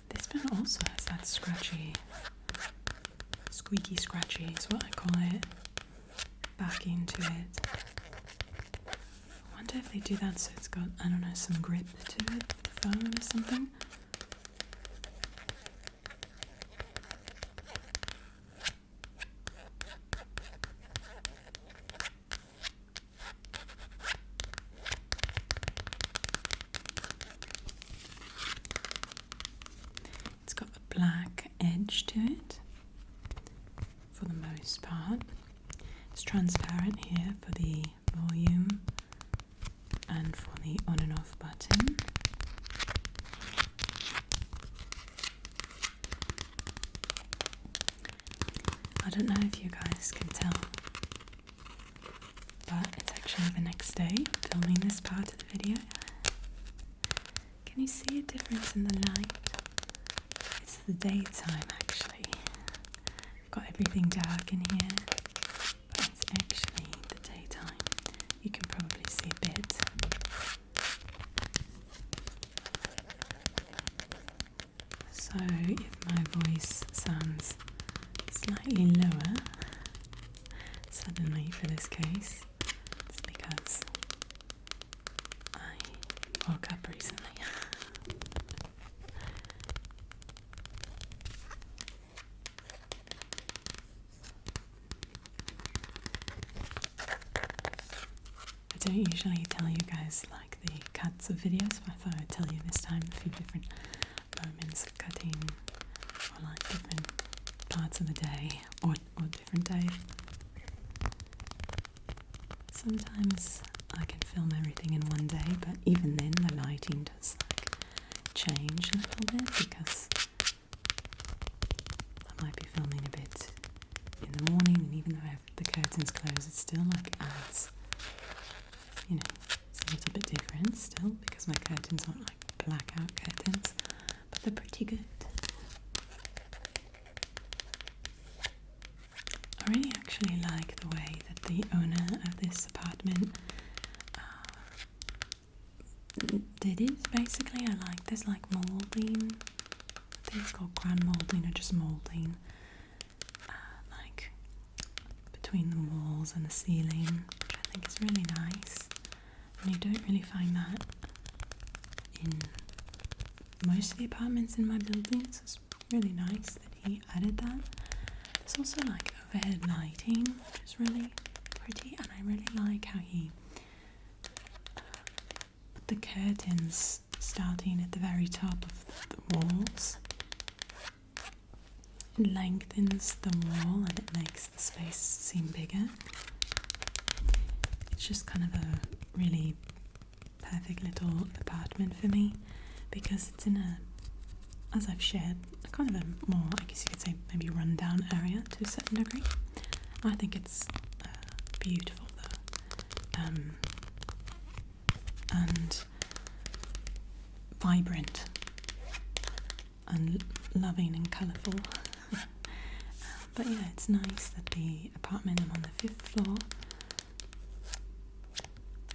This one also has that squeaky scratchy is what I call it, back into it. I wonder if they do that so it's got, I don't know, some grip to it, the phone or something. transparent here for the volume and for the on and off button. I don't know if you guys can tell, but it's actually the next day filming this part of the video. Can you see a difference in the light? It's the daytime actually. I've got everything dark in here, but it's actually the daytime. You can probably see a bit. So if my voice sounds slightly lower suddenly for this case, it's because I woke up recently. I don't usually tell you guys like the cuts of videos, but I thought I'd tell you this time a few different moments of cutting, or like different parts of the day, or different day. Sometimes I can film everything in one day, but even then the lighting does like change a little bit, because I might be filming a bit in the morning, and even though I have the curtains closed, it still like adds, you know, it's a little bit different still, because my curtains aren't like blackout curtains, but they're pretty good. I really actually like the way that the owner of this apartment did it. Basically, I like this like moulding. I think it's called ground moulding or just moulding, like between the walls and the ceiling, which I think is really nice. And you don't really find that in most of the apartments in my buildings. It's really nice that he added that. There's also like overhead lighting, which is really pretty, and I really like how he put the curtains starting at the very top of the walls. It lengthens the wall and it makes the space seem bigger. It's just kind of a really perfect little apartment for me, because it's in a, as I've shared, a kind of a more, I guess you could say, maybe run-down area to a certain degree. I think it's beautiful though, and vibrant and loving and colourful. But yeah, it's nice that the apartment, I'm on the 5th floor,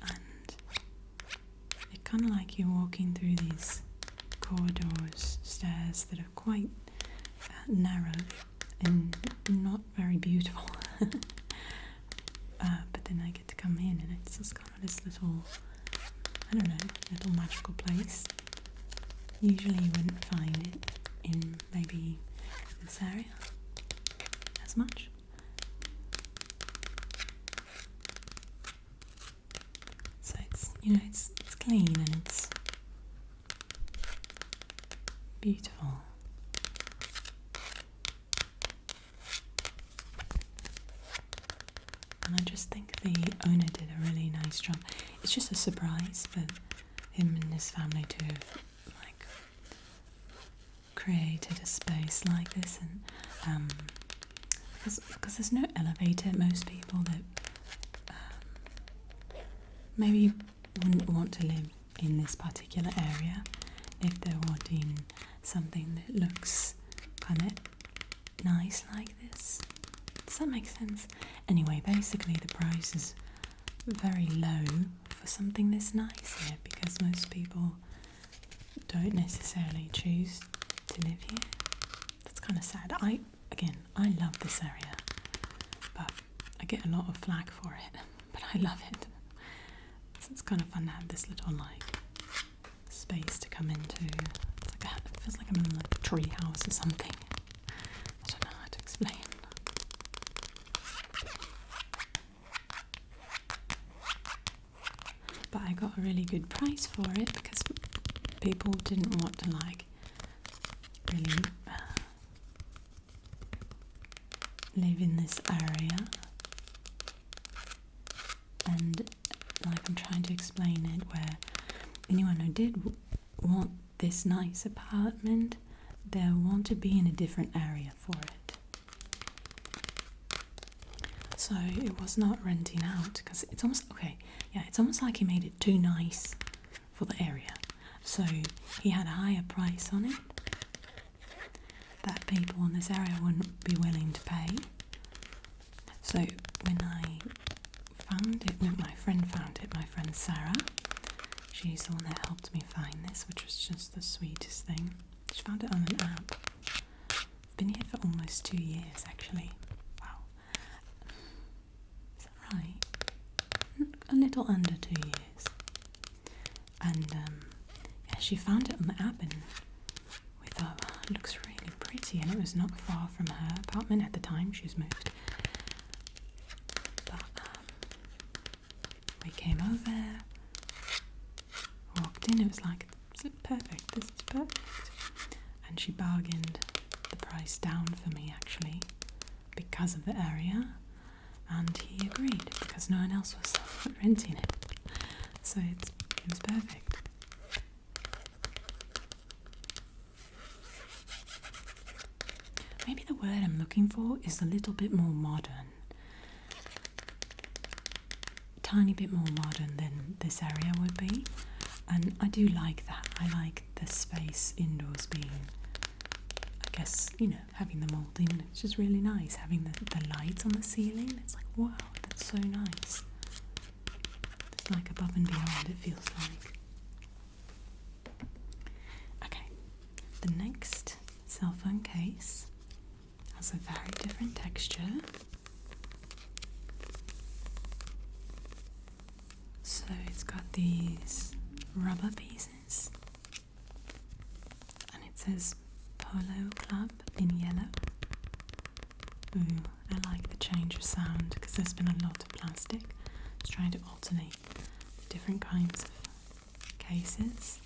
and it's kind of like you're walking through these corridors, stairs that are quite narrow and not very beautiful. But then I get to come in and it's just kind of this little, I don't know, little magical place. Usually you wouldn't find it in maybe this area as much. So it's, you know, it's clean and it's beautiful. And I just think the owner did a really nice job. It's just a surprise for him and his family to have like created a space like this, and because there's no elevator. Most people that maybe wouldn't want to live in this particular area if they're wanting something that looks kind of nice like this. Does that make sense? Anyway, basically the price is very low for something this nice here, because most people don't necessarily choose to live here. That's kind of sad. I love this area, but I get a lot of flack for it, but I love it. So it's kind of fun to have this little like space to come into. It's like it feels like I'm in a tree house or something. I don't know how to explain. But I got a really good price for it because people didn't want to like really live in this area. and like I'm trying to explain it, where anyone who did want this nice apartment, they'll want to be in a different area for it. So it was not renting out, because it's almost, okay, yeah, it's almost like he made it too nice for the area. So he had a higher price on it that people in this area wouldn't be willing to pay. So when I found it, when my friend found it, my friend Sarah, she's the one that helped me find this, which was just the sweetest thing. She found it on an app. I've been here for almost 2 years, actually. Wow. Is that right? A little under 2 years. And yeah, she found it on the app, and we thought, oh, it looks really pretty, and it was not far from her apartment at the time. She's moved. But we came over, walked in, it was like, this is perfect, this is perfect. And she bargained the price down for me, actually, because of the area, and he agreed because no one else was renting it. So it was perfect. Maybe the word I'm looking for is a little bit more modern. Tiny bit more modern than this area would be. And I do like that. I like the space indoors being, I guess, you know, having the moulding. It's just really nice. Having the lights on the ceiling. It's like, wow, that's so nice. It's like above and beyond, it feels like. Okay, the next cell phone case has a very different texture. So it's got these rubber pieces, and it says Polo Club in yellow. Ooh, I like the change of sound because there's been a lot of plastic. It's trying to alternate different kinds of cases.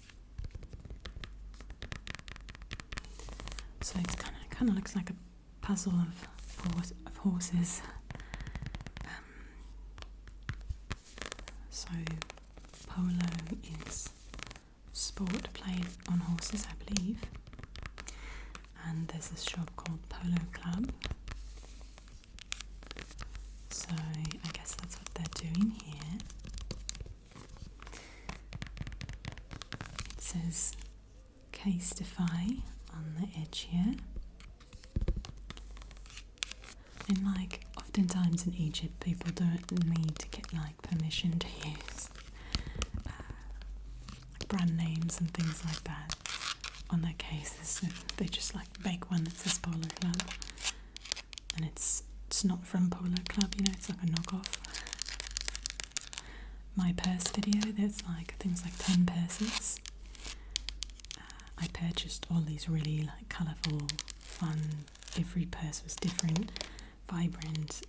So it's kind of looks like a puzzle of horses. So Polo is sport played on horses, I believe. And there's this shop called Polo Club. So I guess that's what they're doing here. It says Casetify on the edge here. And like oftentimes in Egypt, people don't need to get like permission to use brand names and things like that on their cases. So they just like make one that says Polo Club, and it's not from Polo Club, you know, it's like a knockoff. My purse video, there's like, I think it's like 10 purses. I purchased all these really like colourful, fun, every purse was different, vibrant.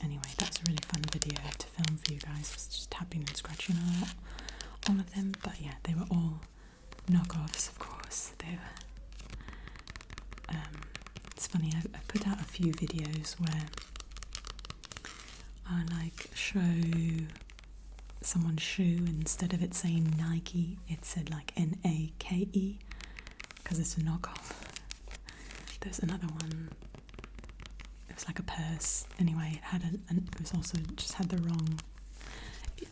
Anyway, that's a really fun video to film for you guys. I was just tapping and scratching on all of them, but yeah, they were all knockoffs, of course. They were. It's funny. I put out a few videos where I like show someone's shoe, and instead of it saying Nike, it said like Nake, because it's a knockoff. There's another one. It was like a purse. Anyway, it had it was also just had the wrong,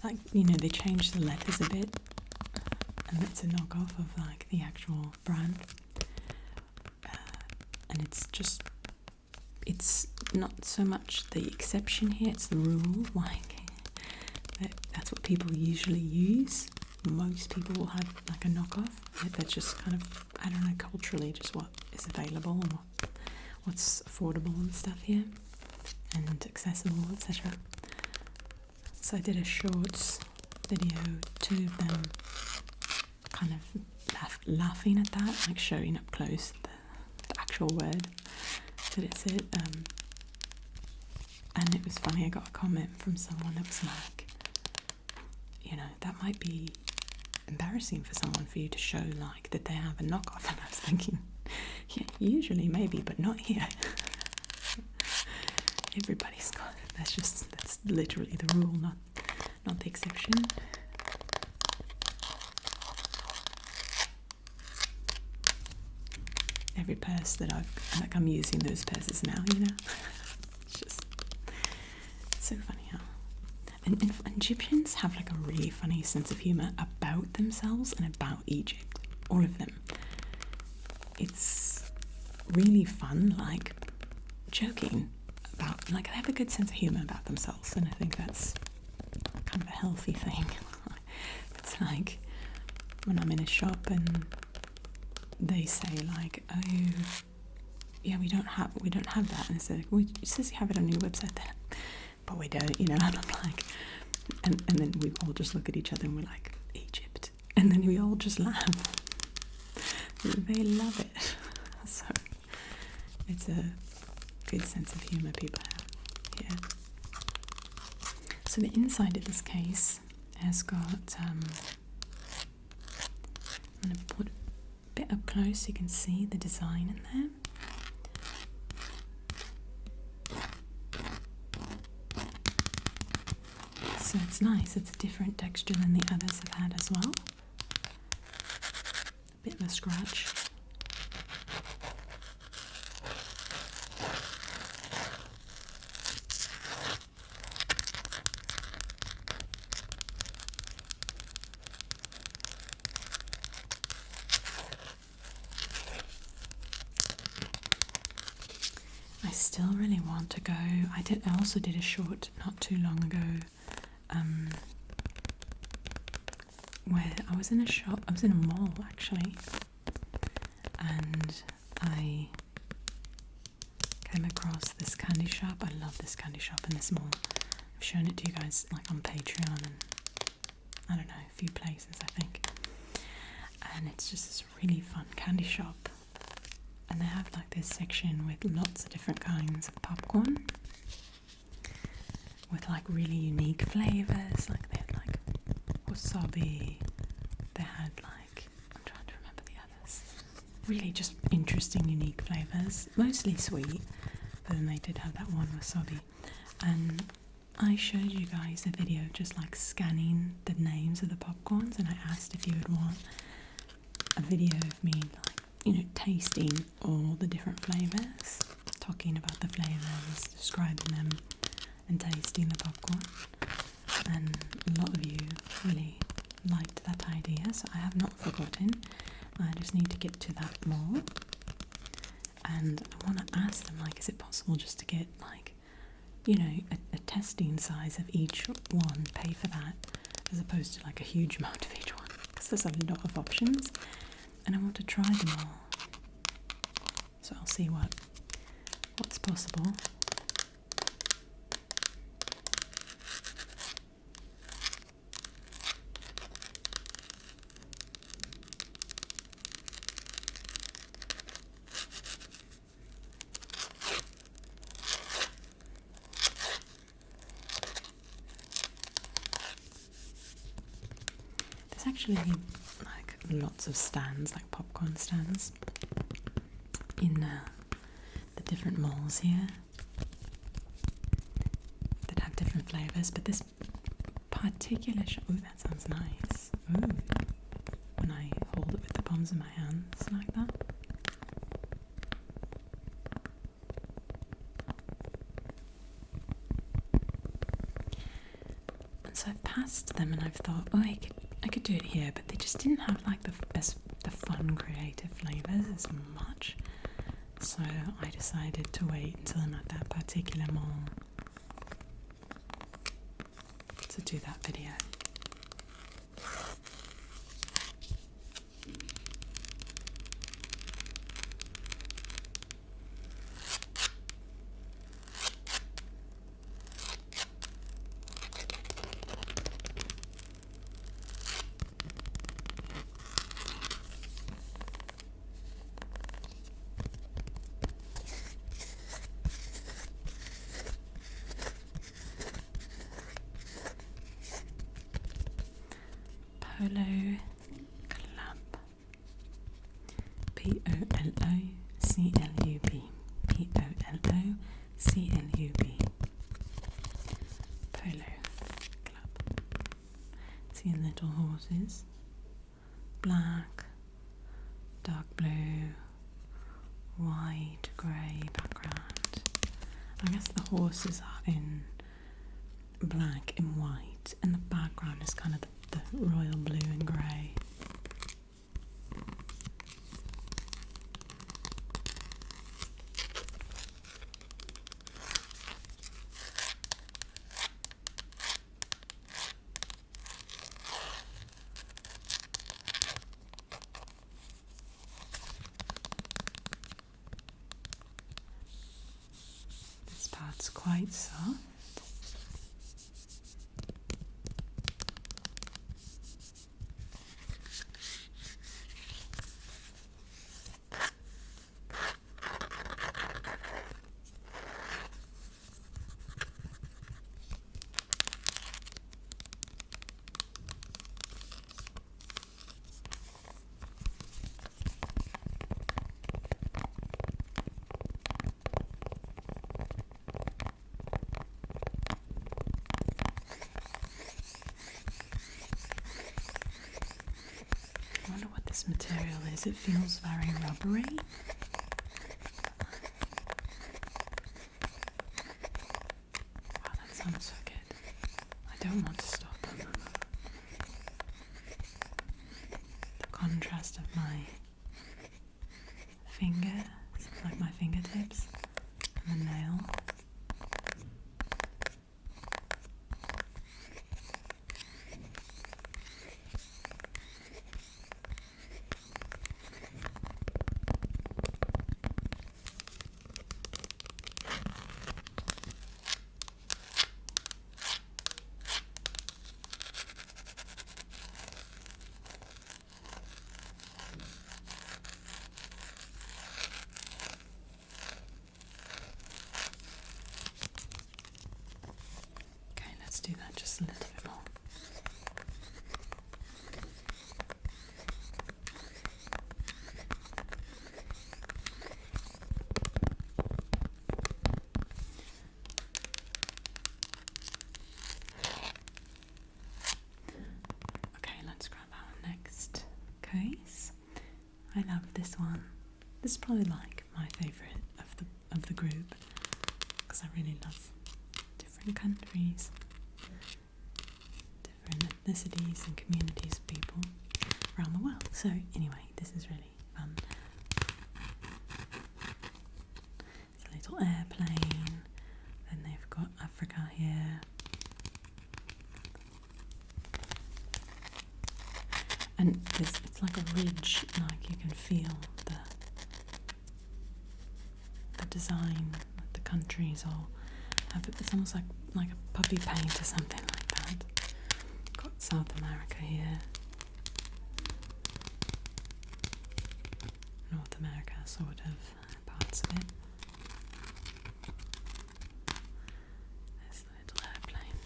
like, you know, they changed the letters a bit, and it's a knockoff of like the actual brand. And it's not so much the exception here, it's the rule. Like, that's what people usually use. Most people will have like a knockoff. That's just kind of, I don't know, culturally just what is available and what's affordable and stuff here, and accessible, etc. So I did a shorts video, 2 of them kind of laughing at that, like showing up close the actual word that it said. And it was funny, I got a comment from someone that was like, you know, that might be embarrassing for someone for you to show like that they have a knockoff. And I was thinking, yeah, usually maybe, but not here. Everybody's got That's literally the rule, not the exception. Every purse that I'm using those purses now, you know. It's so funny how. And Egyptians have like a really funny sense of humor about themselves and about Egypt. All of them. It's really fun, like joking about, like they have a good sense of humor about themselves, and I think that's kind of a healthy thing. It's like when I'm in a shop and they say like, oh yeah, we don't have that, and it's like, well, it says you have it on your website then, but we don't, you know. And I'm like, and then we all just look at each other and we're like, Egypt, and then we all just laugh. They love it. So it's a good sense of humor people have here. So the inside of this case has got I'm going to put a bit up close so you can see the design in there. So it's nice, it's a different texture than the others I've had as well. A bit of a scratch. I still really want to go. I also did a short not too long ago, where I was in a shop. I was in a mall actually, and I came across this candy shop. I love this candy shop in this mall. I've shown it to you guys like on Patreon and I don't know, a few places I think. And it's just this really fun candy shop. And they have like this section with lots of different kinds of popcorn with like really unique flavors. Like they had like wasabi, they had like, I'm trying to remember the others, really just interesting unique flavors, mostly sweet, but then they did have that one wasabi. And I showed you guys a video just like scanning the names of the popcorns, and I asked if you would want a video of me like, you know, tasting all the different flavors, talking about the flavors, describing them, and tasting the popcorn. And a lot of you really liked that idea, so I have not forgotten. I just need to get to that more. And I want to ask them, like, is it possible just to get, like, you know, a testing size of each one, pay for that, as opposed to like a huge amount of each one, because there's a lot of options. And I want to try them all, so I'll see what's possible. There's actually like lots of stands, like popcorn stands, in the different malls here that have different flavors. But this particular shop, ooh, that sounds nice. Ooh, when I hold it with the palms of my hands like that. And so I've passed them and I've thought, oh, I could do it here, but they just didn't have like the fun creative flavors as much. So I decided to wait until I'm at that particular mall to do that video. Polo Club. P-O-L-O-C-L-U-B. P-O-L-O-C-L-U-B. See little horses. Black, dark blue, white, grey background. I guess the horses are in black and white, and the background is kind of the royal blue and grey. This part's quite soft. I wonder what this material is. It feels very rubbery. Wow, that sounds so good. I don't want to stop. The contrast of my fingers, like my fingertips, and the nail. Let's do that just a little bit more. Okay, let's grab our next case. I love this one. This is probably like my favourite of the group because I really love different countries, different ethnicities and communities of people around the world. So anyway, this is really fun. It's a little airplane, then they've got Africa here. And it's like a ridge, like you can feel the design of the countries all have it. It's almost like a puppy paint or something like that. Got South America here. North America, sort of, parts of it. There's the little airplane.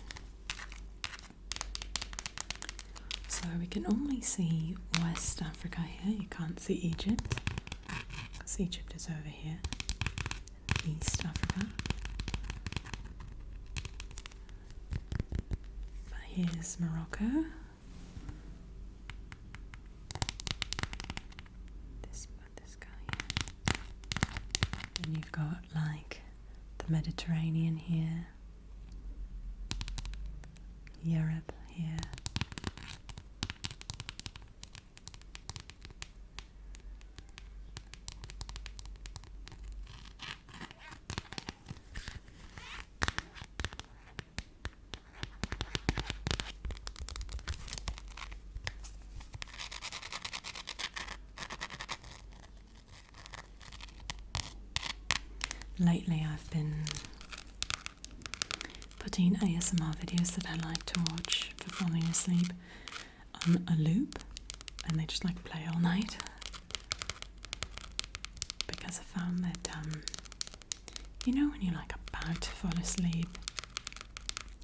So we can only see West Africa here. You can't see Egypt, because Egypt is over here. East Africa. But here's Morocco. This guy here. Then you've got like the Mediterranean here. Europe here. Lately I've been putting ASMR videos that I like to watch for falling asleep on a loop, and they just like play all night, because I found that you know when you're like about to fall asleep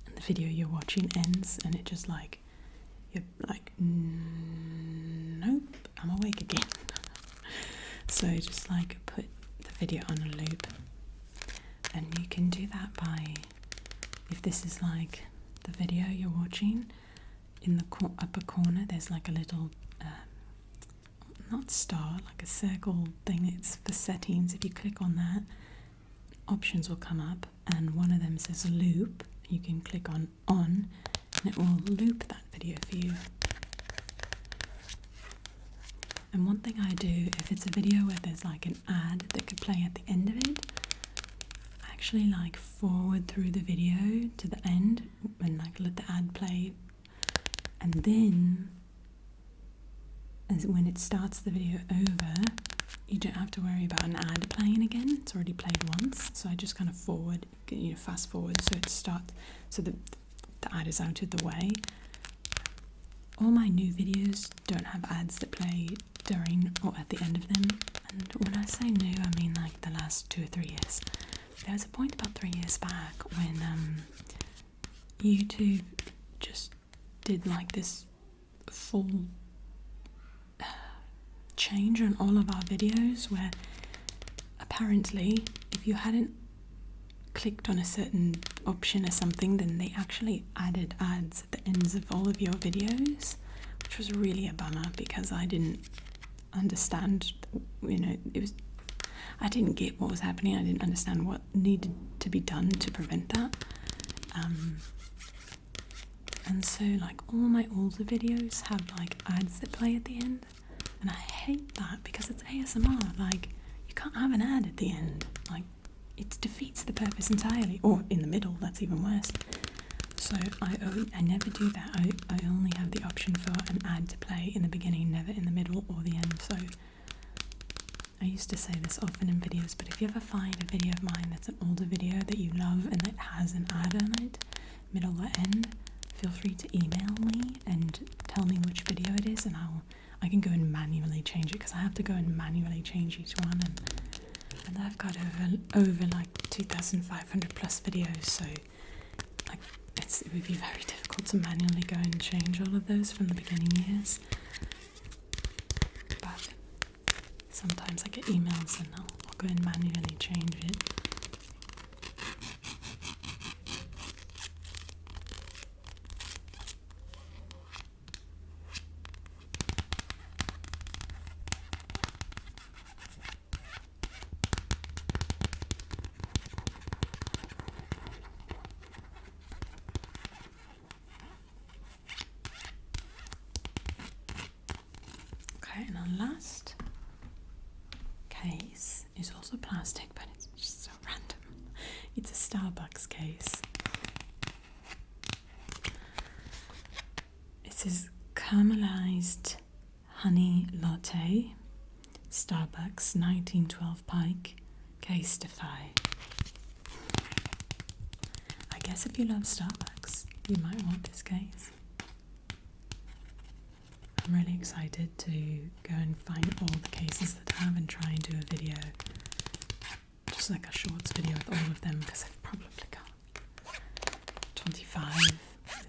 and the video you're watching ends and it just like you're like nope, I'm awake again. So just like put the video on a loop. And you can do that by, if this is like the video you're watching, in the upper corner there's like a little not star, like a circle thing. It's for settings. If you click on that, options will come up, and one of them says loop. You can click on and it will loop that video for you. And one thing I do, if it's a video where there's like an ad that could play at the end of it, I actually like forward through the video to the end and like let the ad play, and then when it starts the video over, you don't have to worry about an ad playing again. It's already played once, so I just kind of forward, fast forward, so it starts, so the ad is out of the way. All my new videos don't have ads that play during or at the end of them. And when I say new, I mean like the last 2 or 3 years. There was a point about 3 years back when YouTube just did like this full change on all of our videos, where apparently if you hadn't clicked on a certain option or something, then they actually added ads at the ends of all of your videos, which was really a bummer because I didn't understand, I didn't get what was happening. I didn't understand what needed to be done to prevent that. And so like all my older videos have like ads that play at the end, and I hate that because it's ASMR. Like, you can't have an ad at the end. Like, it defeats the purpose entirely. Or in the middle, that's even worse. So I never do that. I only have the option for an ad to play in the beginning, never in the middle or the end. So I used to say this often in videos, but if you ever find a video of mine that's an older video that you love and that has an ad on it, middle or end, feel free to email me and tell me which video it is, and I can go and manually change it, because I have to go and manually change each one, and I've got over like 2,500 plus videos, so like it would be very difficult to manually go and change all of those from the beginning years. But sometimes I get emails and I'll go and manually change it. Okay, and our last case is also plastic, but it's just so random. It's a Starbucks case. It says caramelized honey latte, Starbucks, 1912 Pike, case to 5. I guess if you love Starbucks, you might want this case. I'm really excited to go and find all the cases that I have and try and do a video, just like a shorts video with all of them, because I've probably got 25,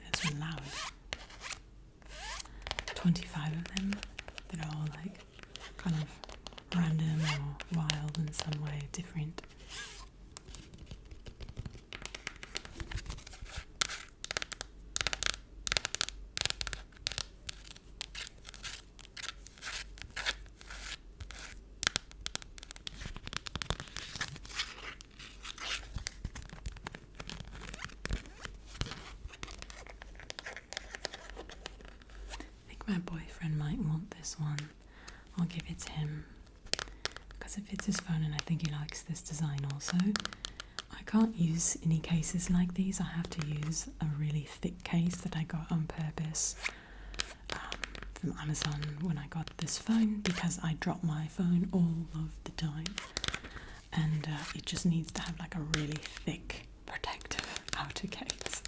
it's been loud, 25 of them that are all like kind of random or wild in some way, different. My boyfriend might want this one. I'll give it to him because it fits his phone, and I think he likes this design also. I can't use any cases like these. I have to use a really thick case that I got on purpose from Amazon when I got this phone, because I drop my phone all of the time, and it just needs to have like a really thick protective outer case.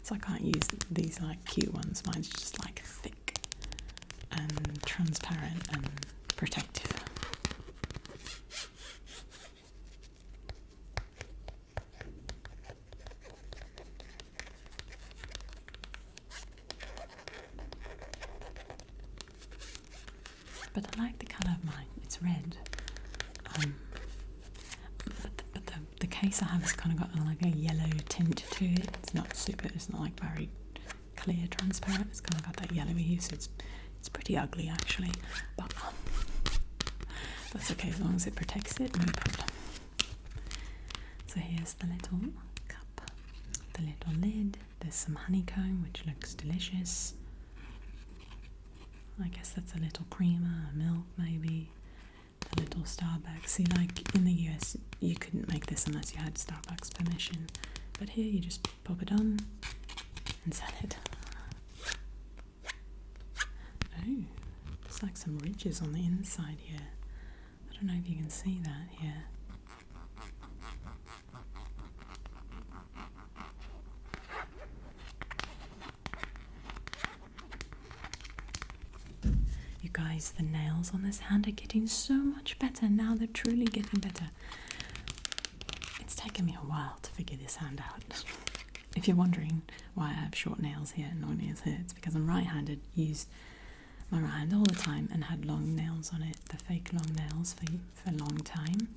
So I can't use these like cute ones. Mine's just like thick and transparent and protective. But I like the colour of mine. It's red. But the case I have has kind of got like a yellow tint to it. It's not like very clear, transparent. It's kind of got that yellowy hue, so it's pretty ugly actually, but that's okay as long as it protects it, no problem. So here's the little cup, the little lid. There's some honeycomb, which looks delicious. I guess that's a little creamer, a milk maybe. The little Starbucks. See, like in the US, you couldn't make this unless you had Starbucks permission. But here you just pop it on and sell it. Oh, there's like some ridges on the inside here. I don't know if you can see that here. You guys, the nails on this hand are getting so much better now. They're truly getting better. It's taken me a while to figure this hand out. If you're wondering why I have short nails here and long nails here, it's because I'm right-handed, used my right hand all the time and had long nails on it, the fake long nails for a long time,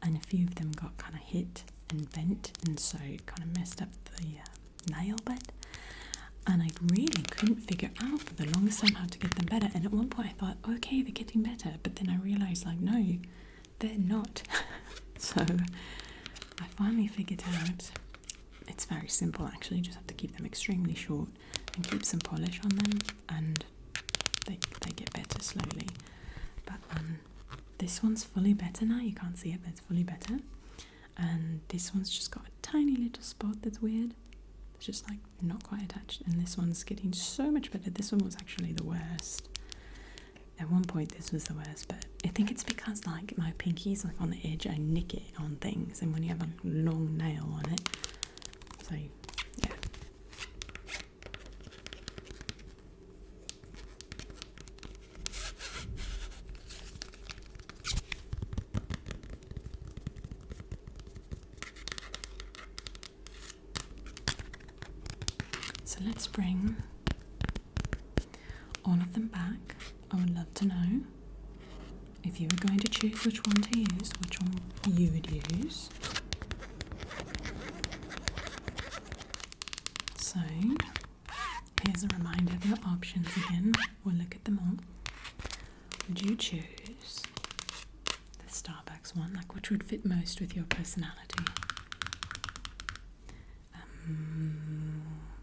and a few of them got kind of hit and bent, and so it kind of messed up the nail bed. And I really couldn't figure out for the longest time how to get them better. And at one point I thought, okay, they're getting better. But then I realised, like, no, they're not. So I finally figured out it's very simple, actually. You just have to keep them extremely short and keep some polish on them. And they get better slowly. But this one's fully better now. You can't see it, but it's fully better. And this one's just got a tiny little spot that's weird. It's just like not quite attached, and this one's getting so much better. This one was actually the worst. At one point this was the worst, but I think it's because like my pinky's like on the edge, I nick it on things, and when you have a long nail on it, so yeah. So let's bring all of them back. I would love to know if you were going to choose which one to use, which one you would use. So here's a reminder of your options again. We'll look at them all. Would you choose the Starbucks one? Like, which would fit most with your personality?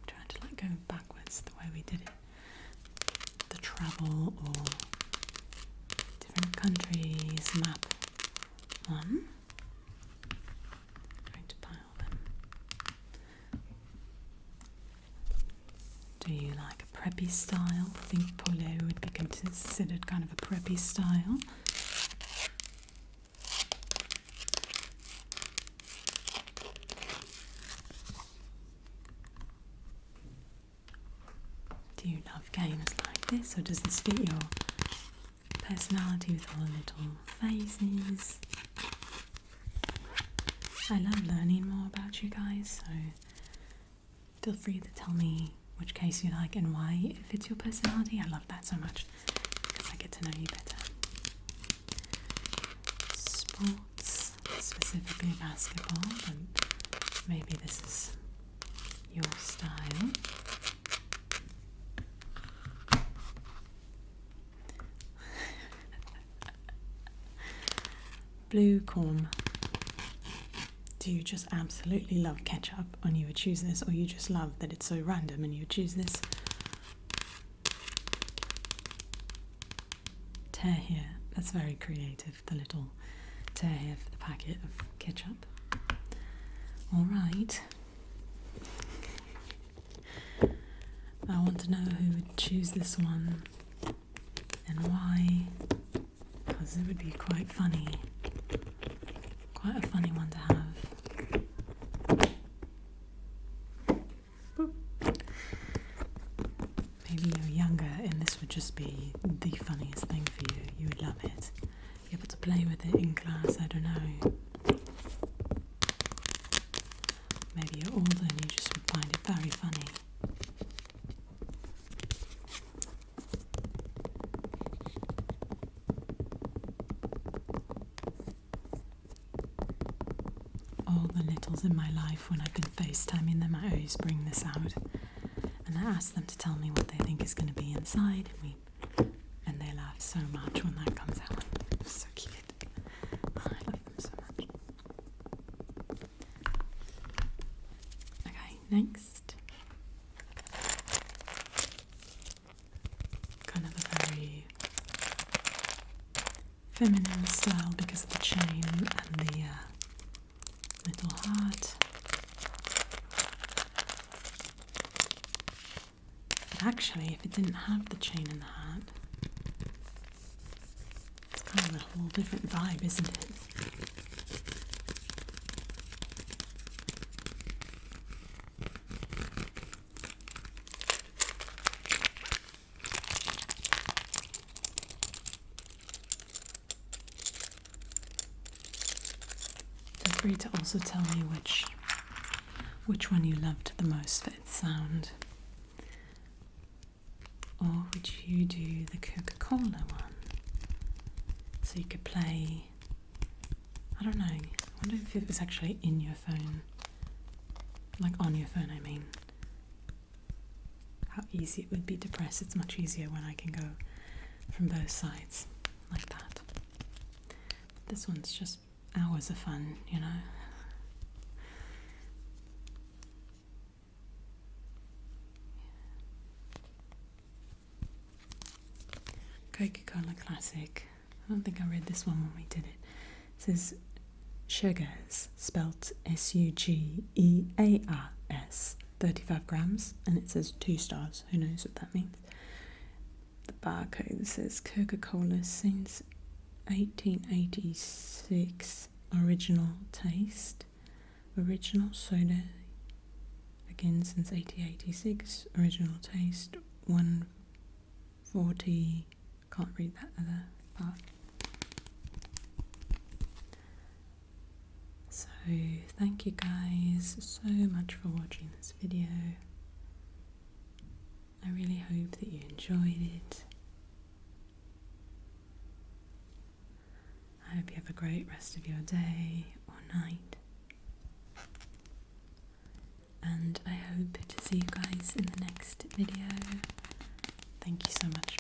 Trying to like go backwards the way we did it. The travel or different countries map one. I'm going to pile them. Do you like a preppy style? I think Polo would be considered kind of a preppy style. Do you love games like this, or does this fit your personality with all the little faces? I love learning more about you guys, so feel free to tell me which case you like and why it fits your personality. I love that so much because I get to know you better. Sports, specifically basketball, but maybe this is your style. Blue corn. Do you just absolutely love ketchup and you would choose this, or you just love that it's so random and you would choose this? Tear here. That's very creative, the little tear here for the packet of ketchup. Alright. I want to know who would choose this one and why, because it would be quite funny. Quite a funny one to have. Boop. Maybe you're younger and this would just be the funniest thing for you. You would love it. You're able to play with it in class, I don't know. Maybe you're older and you just would find it very funny. All the littles in my life, when I've been FaceTiming them, I always bring this out And I asked them to tell me what they think is going to be inside, and they laugh so much when that comes out. It's so cute. I love them so much. Okay, next. Kind of a very feminine style because of the chain and the little heart. But actually, if it didn't have the chain and the heart, it's kind of a whole different vibe, isn't it? Feel free to also tell me which one you loved the most for its sound. Or would you do the Coca-Cola one? So you could play, I don't know, I wonder if it was actually in your phone. Like on your phone, I mean. How easy it would be to press. It's much easier when I can go from both sides, like that. This one's just hours of fun, you know? Coca-Cola Classic. I don't think I read this one when we did it. It says sugars, spelt SUGEARS, 35 grams, and it says 2 stars. Who knows what that means? The barcode says Coca-Cola since 1886, original taste, original soda, again since 1886, original taste, 140. Can't read that other part. So thank you guys so much for watching this video. I really hope that you enjoyed it. I hope you have a great rest of your day or night. And I hope to see you guys in the next video. Thank you so much.